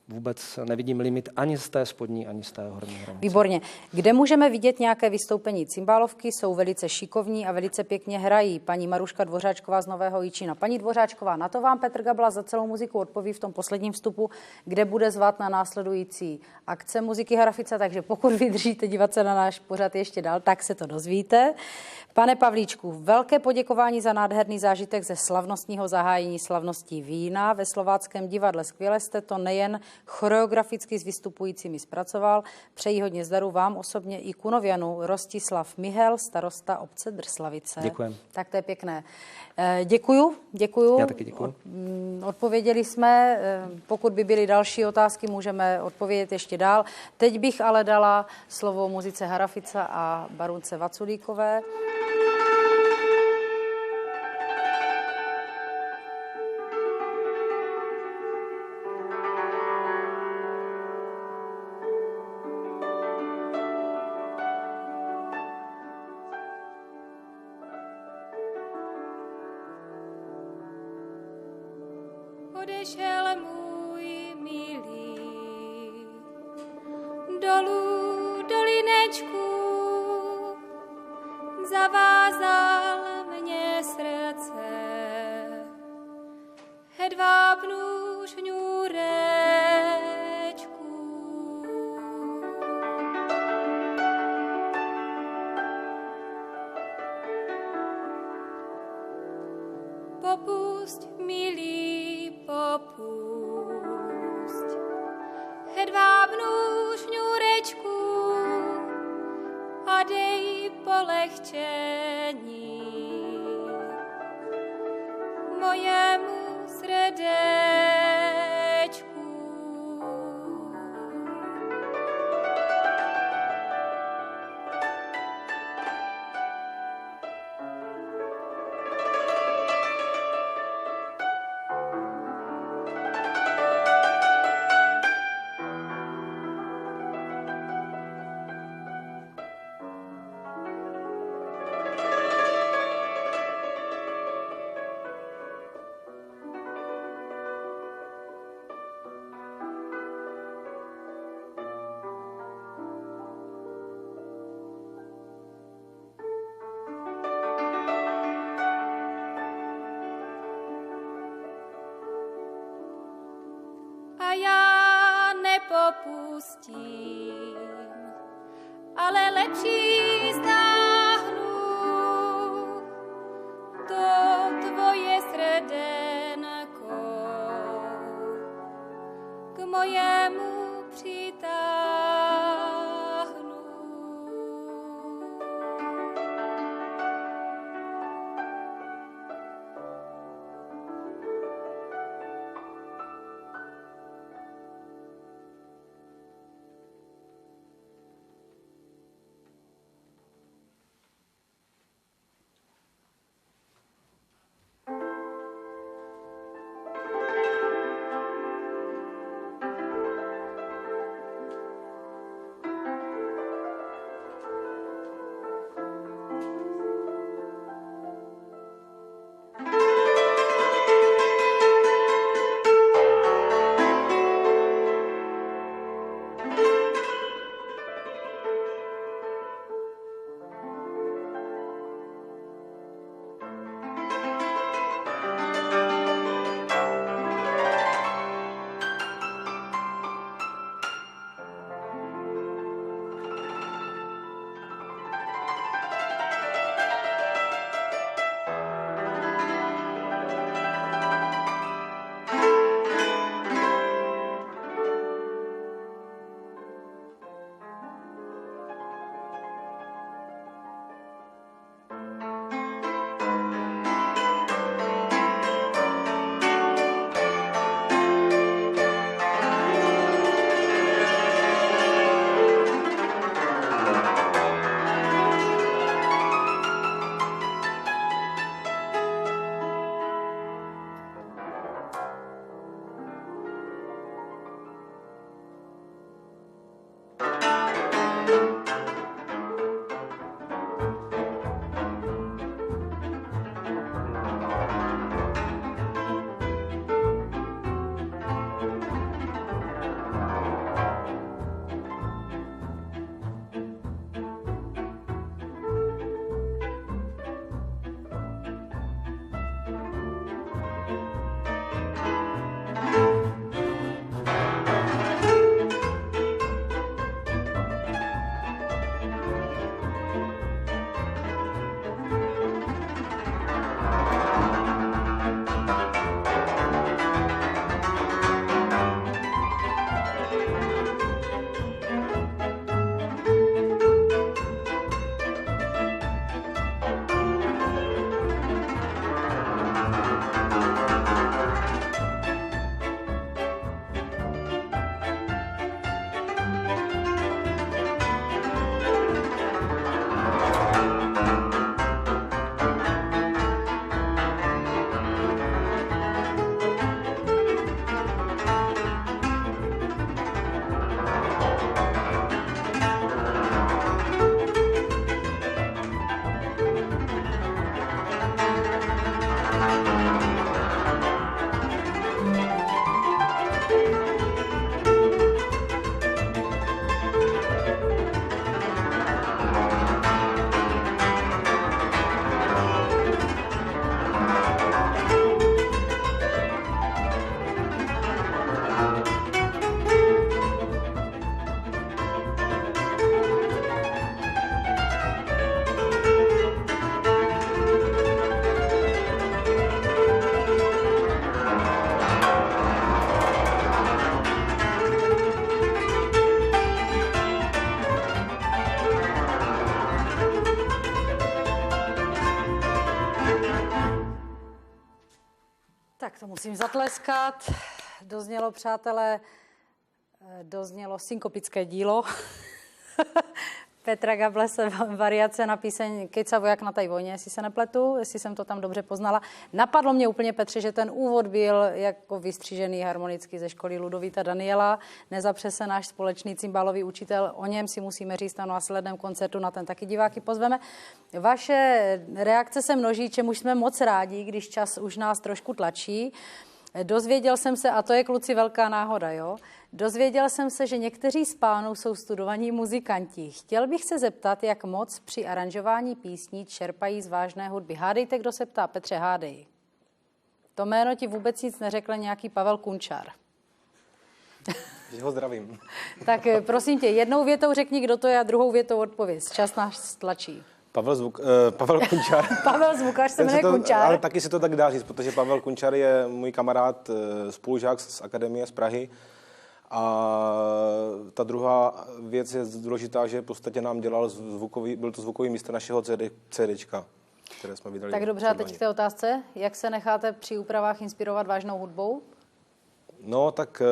vůbec nevidím limit ani z té spodní, ani z té horní hranice. Výborně. Kde můžeme vidět nějaké vystoupení cymbálovky? Jsou velice šikovní a velice pěkně hrají. Paní Maruška Dvořáčková z Nového Jičína. Paní Dvořáčková, na to vám Petr Gabla za celou muziku odpoví v tom posledním vstupu, kde bude zvat na následující akce muziky Harafica, takže pokud vydržíte dívat se na náš pořad ještě dál, tak se to dozvíte. Pane Pavlíčku, velké poděkování za nádherný zážitek ze slavnostního zahájení slavností vína ve Slováckém divadle. Skvěle jste to nejen choreograficky s vystupujícími zpracoval. Přeji hodně zdaru vám osobně i Kunovianu. Rostislav Mihel, starosta obce Drslavice. Děkujeme. Tak to je pěkné. Děkuju. Já taky děkuju. Odpověděli jsme. Pokud by byly další otázky, můžeme odpovědět ještě dál. Teď bych ale dala slovo muzice Harafica a barunce Vaculíkové. Odešel můj milý dolů dolinečku, zavázal mě srdce hedvábnou šňůrečku. Popusť, milý, popusť hedvábnou šňůrečku a dej polehčení mojemu srdéčku. A já nepopustím, ale lepší stáhnu to tvoje srdenko k mojemu přitáhnu. To musím zatleskat. Doznělo, přátelé, synkopické dílo Petra Gablese, variace na píseň Kejca voják na té vojně, jestli se nepletu, jestli jsem to tam dobře poznala. Napadlo mě úplně, Petře, že ten úvod byl jako vystřížený harmonicky ze školy Ludovíta Daniela. Nezapře se náš společný cymbálový učitel, o něm si musíme říct na následném koncertu, na ten taky diváky pozveme. Vaše reakce se množí, čemuž jsme moc rádi, když čas už nás trošku tlačí. Dozvěděl jsem se, a to je, kluci, velká náhoda, jo? Dozvěděl jsem se, že někteří z pánů jsou studovaní muzikanti. Chtěl bych se zeptat, jak moc při aranžování písní čerpají z vážné hudby. Hádejte, kdo se ptá. Petře, hádej. To jméno ti vůbec nic neřekl nějaký Pavel Kunčar. Že ho zdravím. Tak prosím tě, jednou větou řekni, kdo to je, a druhou větou odpověz. Čas nás tlačí. Pavel Kunčar. Pavel Zvukař se jmenuje Kunčar. Ale taky se to tak dá říct, protože Pavel Kunčar je můj kamarád, spolužák z Akademie z Prahy. A ta druhá věc je důležitá, že v podstatě nám dělal byl to zvukový mistr našeho CDčka, které jsme vydali. Tak dobře, a teď k té otázce. Jak se necháte při úpravách inspirovat vážnou hudbou? No, tak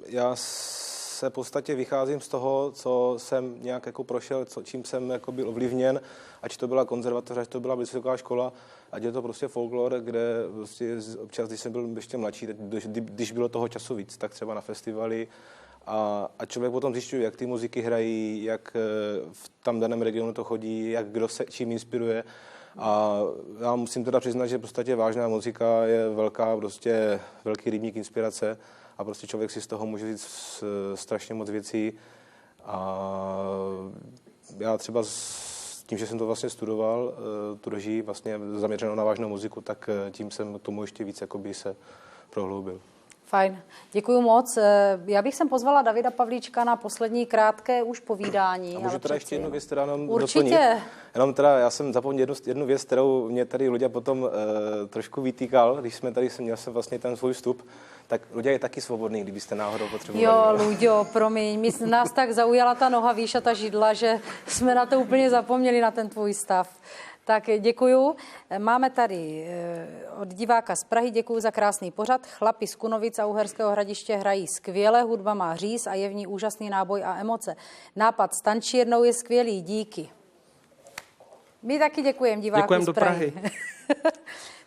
já se v podstatě vycházím z toho, co jsem nějak jako prošel, čím jsem jako byl ovlivněn, ať to byla konzervatoř, ať to byla vysoká škola, ať je to prostě folklor, kde prostě občas, když jsem byl ještě mladší, když bylo toho času víc, tak třeba na festivaly a člověk potom zjišťuje, jak ty muziky hrají, jak v tam daném regionu to chodí, jak kdo se čím inspiruje. A já musím teda přiznat, že v podstatě vážná muzika je velký rybník inspirace a prostě člověk si z toho může říct strašně moc věcí. A já třeba tím, že jsem to vlastně studoval, tu režii vlastně zaměřenou na vážnou muziku, tak tím jsem k tomu ještě víc jakoby se prohloubil. Fajn, děkuju moc. Já bych sem pozvala Davida Pavlíčka na poslední krátké už povídání. A můžu teda ještě jednu věc, která nám určitě. Jenom teda, já jsem zapomněl jednu věc, kterou mě tady Luďa potom trošku vytýkal, když měl jsem vlastně ten svůj vstup, tak Luďa je taky svobodný, kdybyste náhodou potřebovali. Jo, Luďo, promiň, nás tak zaujala ta noha, víš, a ta židla, že jsme na to úplně zapomněli, na ten tvůj stav. Tak děkuju. Máme tady od diváka z Prahy, děkuju za krásný pořad. Chlapi z Kunovic a Uherského Hradiště hrají skvěle, hudba má říz a je v ní úžasný náboj a emoce. Nápad s tančírnou je skvělý, díky. My taky děkujeme divákům z Prahy.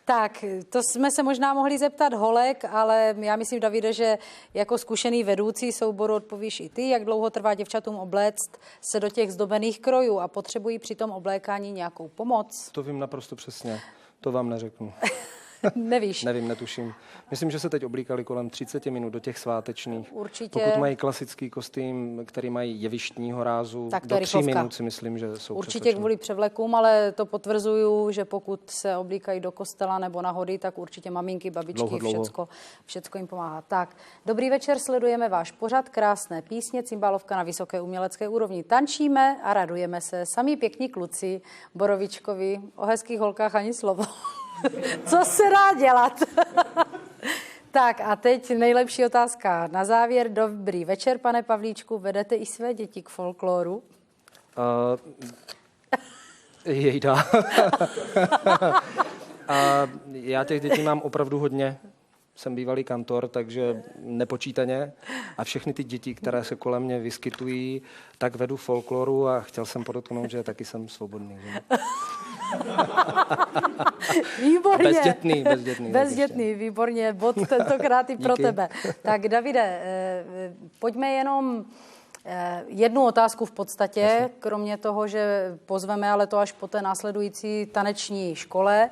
Tak, to jsme se možná mohli zeptat holek, ale já myslím, Davide, že jako zkušený vedoucí souboru odpovíš i ty, jak dlouho trvá děvčatům obléct se do těch zdobených krojů a potřebují při tom oblékání nějakou pomoc? To vím naprosto přesně, to vám neřeknu. Nevíš? Nevím, netuším. Myslím, že se teď oblíkali kolem 30 minut do těch svátečných. Určitě. Pokud mají klasický kostým, který mají jevištního rázu, tak do 3 minut si myslím, že jsou určitě přesvědčení. Kvůli převlekům, ale to potvrzuju, že pokud se oblíkají do kostela nebo na hody, tak určitě maminky, babičky, všecko jim pomáhá. Tak, dobrý večer, sledujeme váš pořad, krásné písně, cymbálovka na vysoké umělecké úrovni. Tančíme a radujeme se. Samí pěkní kluci, Borovičkovi, o hezkých holkách ani slovo. Co se dá dělat? Tak a teď nejlepší otázka. Na závěr, dobrý večer, pane Pavlíčku. Vedete i své děti k folkloru? Jejda. A já těch dětí mám opravdu hodně. Jsem bývalý kantor, takže nepočítaně. A všechny ty děti, které se kolem mě vyskytují, tak vedu folkloru a chtěl jsem podotknout, že taky jsem svobodný. Že? Výborně. Bezdětný, výborně. Bod tentokrát i pro tebe. Tak Davide, pojďme jenom jednu otázku v podstatě, jasně. Kromě toho, že pozveme, ale to až po té následující taneční škole.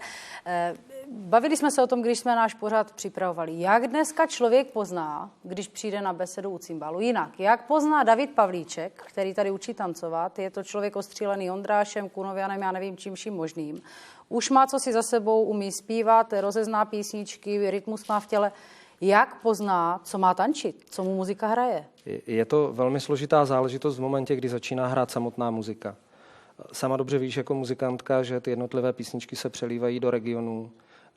Bavili jsme se o tom, když jsme náš pořad připravovali. Jak dneska člověk pozná, když přijde na besedu u cymbálu? Jinak, jak pozná David Pavlíček, který tady učí tancovat, je to člověk ostřílený Ondrášem, Kunovianem, já nevím čím vším možným. Už má co si za sebou, umí zpívat, rozezná písničky, rytmus má v těle. Jak pozná, co má tančit, co mu muzika hraje? Je to velmi složitá záležitost v momentě, kdy začíná hrát samotná muzika. Sama dobře víš jako muzikantka, že ty jednotlivé písničky se přelívají do regionů,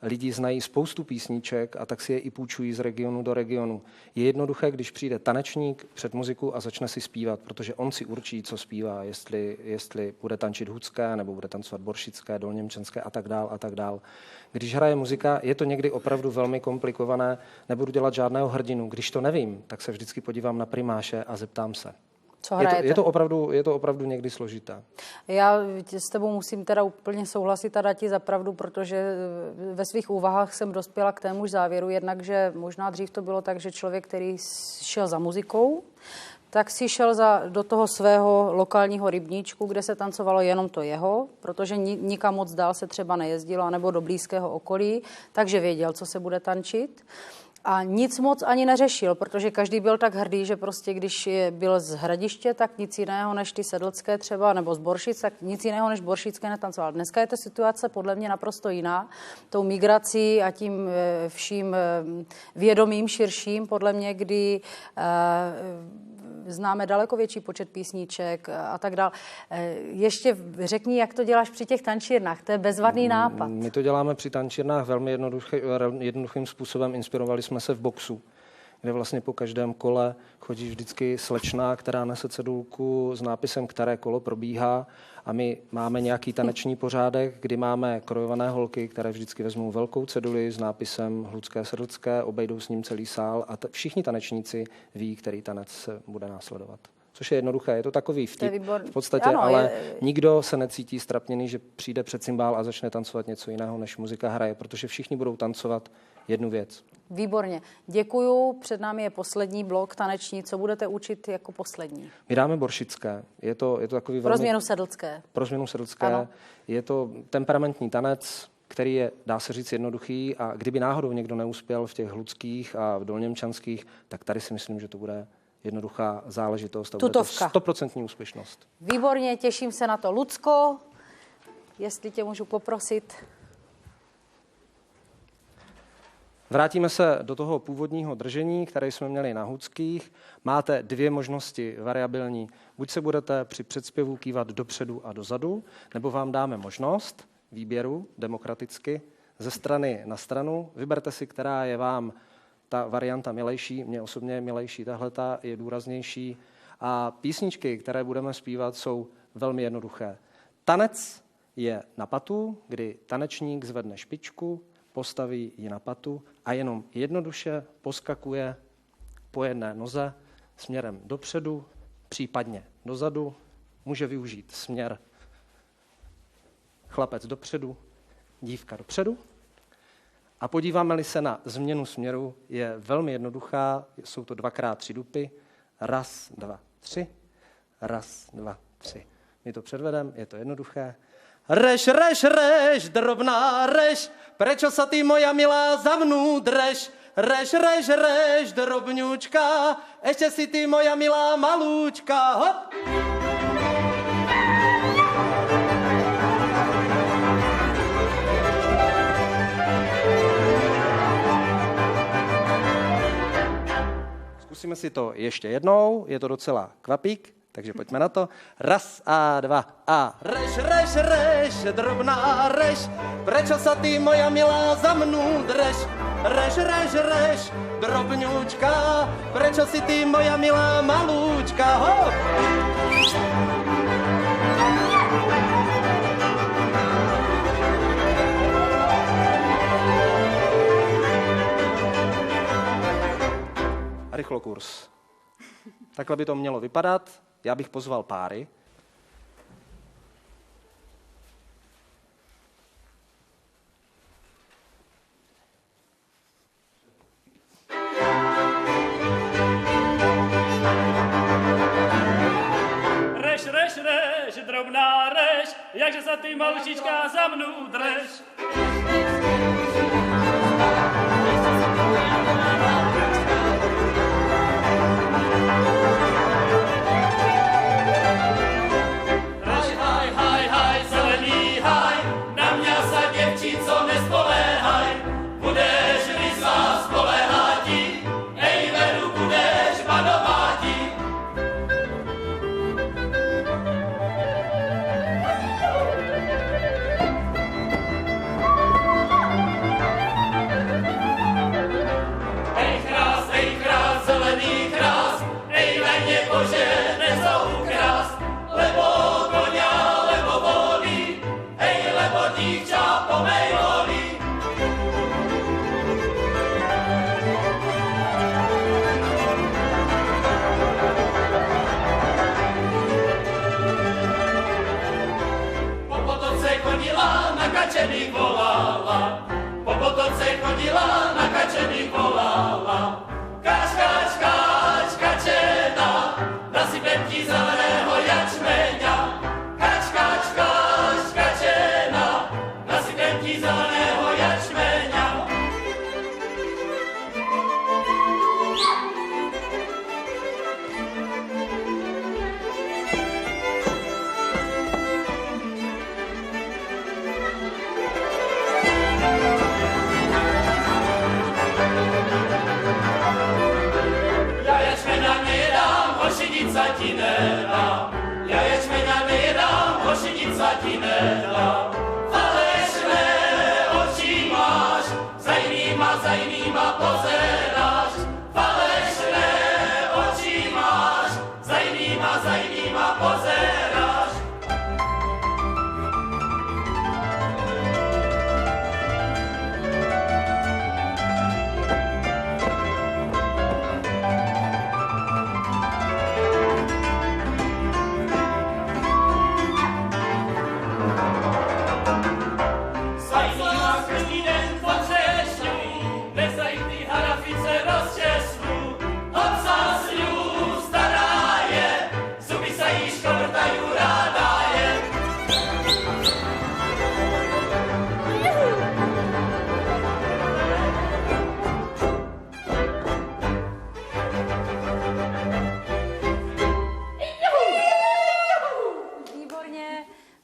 lidi znají spoustu písniček a tak si je i půjčují z regionu do regionu. Je jednoduché, když přijde tanečník před muziku a začne si zpívat, protože on si určí, co zpívá, jestli bude tančit hudské, nebo bude tancovat boršické, dolněmčanské a tak dál a tak dál. Když hraje muzika, je to někdy opravdu velmi komplikované, nebudu dělat žádného hrdinu. Když to nevím, tak se vždycky podívám na primáše a zeptám se. Co hrajete? Je to opravdu někdy složité. Já s tebou musím teda úplně souhlasit a dát ti za pravdu, protože ve svých úvahách jsem dospěla k témuž závěru, jednak, že možná dřív to bylo tak, že člověk, který šel za muzikou, tak si šel do toho svého lokálního rybníčku, kde se tancovalo jenom to jeho, protože nikam moc dál se třeba nejezdilo, nebo do blízkého okolí, takže věděl, co se bude tančit. A nic moc ani neřešil, protože každý byl tak hrdý, že prostě když byl z Hradiště, tak nic jiného než ty sedlcké třeba, nebo z Boršic, tak nic jiného než boršické netancoval. Dneska je ta situace podle mě naprosto jiná. Tou migrací a tím vším vědomím širším, podle mě, kdy známe daleko větší počet písniček a tak dál. Ještě řekni, jak to děláš při těch tančírnách. To je bezvadný nápad. My to děláme při tančírnách velmi jednoduchým způsobem. Inspirovali jsme se v boxu, kde vlastně po každém kole chodí vždycky slečna, která nese cedulku s nápisem, které kolo probíhá, a my máme nějaký taneční pořádek, kdy máme krojované holky, které vždycky vezmou velkou ceduli s nápisem Hludské sedlcké, obejdou s ním celý sál a všichni tanečníci ví, který tanec se bude následovat. Což je jednoduché, je to takový vtip v podstatě, ano, ale nikdo se necítí strapněný, že přijde před cymbál a začne tancovat něco jiného, než muzika hraje, protože všichni budou tancovat jednu věc. Výborně. Děkuju. Před námi je poslední blok taneční. Co budete učit jako poslední? My dáme boršické. Je to takový pro změnu sedlské. Pro změnu sedlské. Ano. Je to temperamentní tanec, který je, dá se říct, jednoduchý, a kdyby náhodou někdo neuspěl v těch hludských a v dolněmčanských, tak tady si myslím, že to bude jednoduchá záležitost a bude to 100% úspěšnost. Výborně, těším se na to. Lucko, jestli tě můžu poprosit. Vrátíme se do toho původního držení, které jsme měli na hudských. Máte dvě možnosti variabilní. Buď se budete při předspěvu kývat dopředu a dozadu, nebo vám dáme možnost výběru demokraticky ze strany na stranu. Vyberte si, která je vám ta varianta milejší. Mně osobně je milejší, tahleta je důraznější. A písničky, které budeme zpívat, jsou velmi jednoduché. Tanec je na patu, kdy tanečník zvedne špičku, postaví ji na patu a jenom jednoduše poskakuje po jedné noze směrem dopředu, případně dozadu. Může využít směr chlapec dopředu, dívka dopředu. A podíváme-li se na změnu směru, je velmi jednoduchá. Jsou to 2x3 dupy. 1, 2, 3. 1, 2, 3. My to předvedeme, je to jednoduché. Reš, reš, reš, drobná reš, prečo sa ty, moja milá, za mnou dreš? Reš, reš, reš, drobňučka, ešte si ty, moja milá, malúčka, hop! Zkusíme si to ještě jednou, je to docela kvapík. Takže pojďme na to. 1 a 2 a... Reš, reš, reš, drobná reš, prečo sa ty, moja milá, za mnou dreš? Reš, reš, reš, drobňučka, prečo si ty, moja milá, malúčka, hop! Rychlokurs. Takhle by to mělo vypadat. Já bych pozval páry. Reš, reš, reš, drobná reš, jakže sa ty, malušička, za mnou dreš? pozerám. Falešné oči máš, za jinýma pozeráš. Falešné oči máš, za jinýma pozeráš. Zajmá každý den po třešňu, nezaj ty harafice rozčesnu. Obsásňu stará je, zuby se jí škovrtajú, ráda je.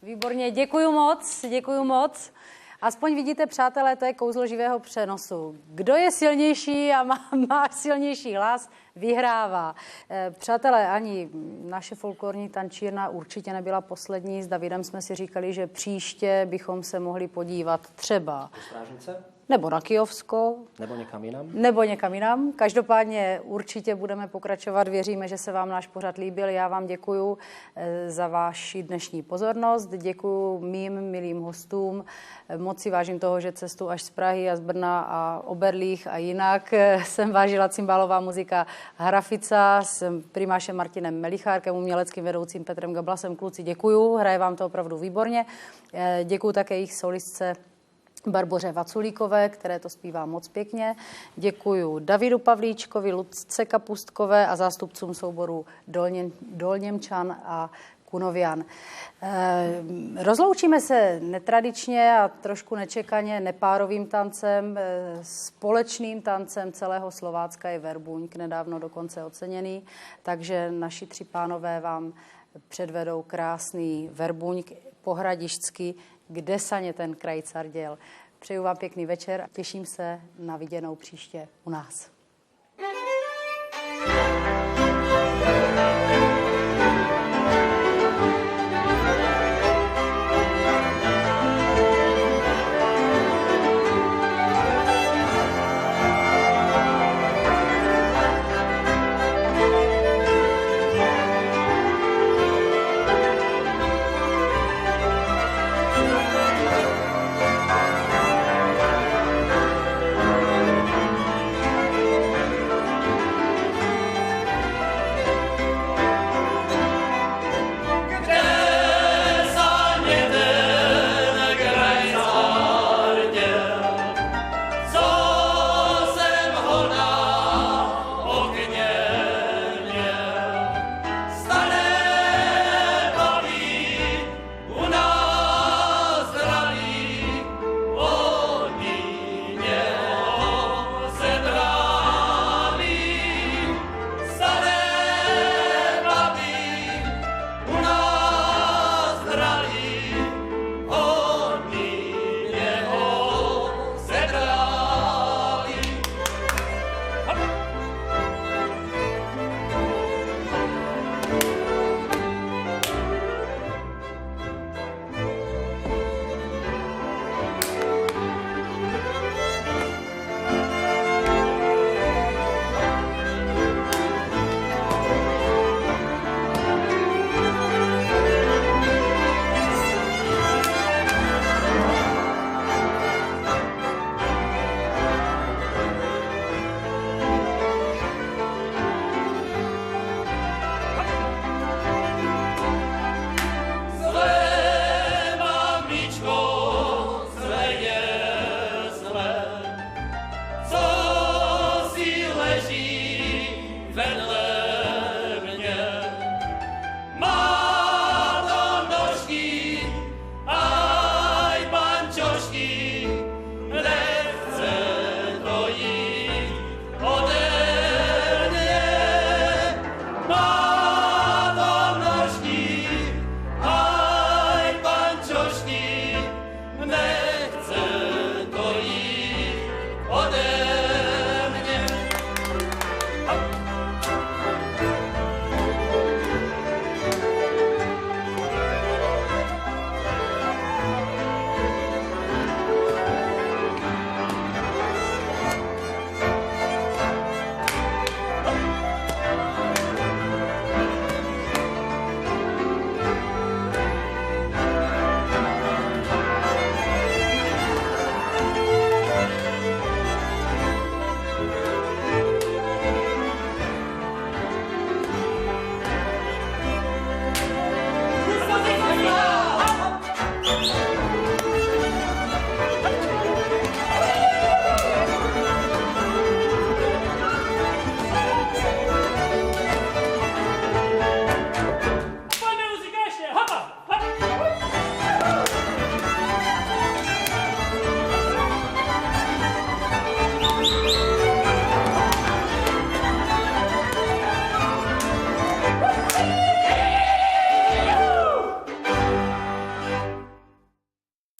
Výborně, děkuju moc. Aspoň vidíte, přátelé, to je kouzlo živého přenosu. Kdo je silnější a má silnější hlas, vyhrává. Přátelé, ani naše folklorní tančírna určitě nebyla poslední. S Davidem jsme si říkali, že příště bychom se mohli podívat třeba nebo na Kyjovsko. Nebo někam jinam. Každopádně určitě budeme pokračovat. Věříme, že se vám náš pořad líbil. Já vám děkuju za vaši dnešní pozornost. Děkuju mým milým hostům. Moc si vážím toho, že cestu až z Prahy a z Brna a Oberlých a jinak jsem vážila cymbálová muzika Hrafica s primášem Martinem Melichárkem, uměleckým vedoucím Petrem Gablasem. Kluci, děkuju. Hraje vám to opravdu výborně. Děkuju také jejich solistce Barboře Vaculíkové, které to zpívá moc pěkně. Děkuju Davidu Pavlíčkovi, Lucce Kapustkové a zástupcům souboru Dolněmčan a Kunovian. Rozloučíme se netradičně a trošku nečekaně nepárovým tancem, společným tancem celého Slovácka je Verbuňk, nedávno dokonce oceněný, takže naši tři pánové vám předvedou krásný Verbuňk pohradišťský, kde saně ten krajcar děl. Přeju vám pěkný večer a těším se na viděnou příště u nás.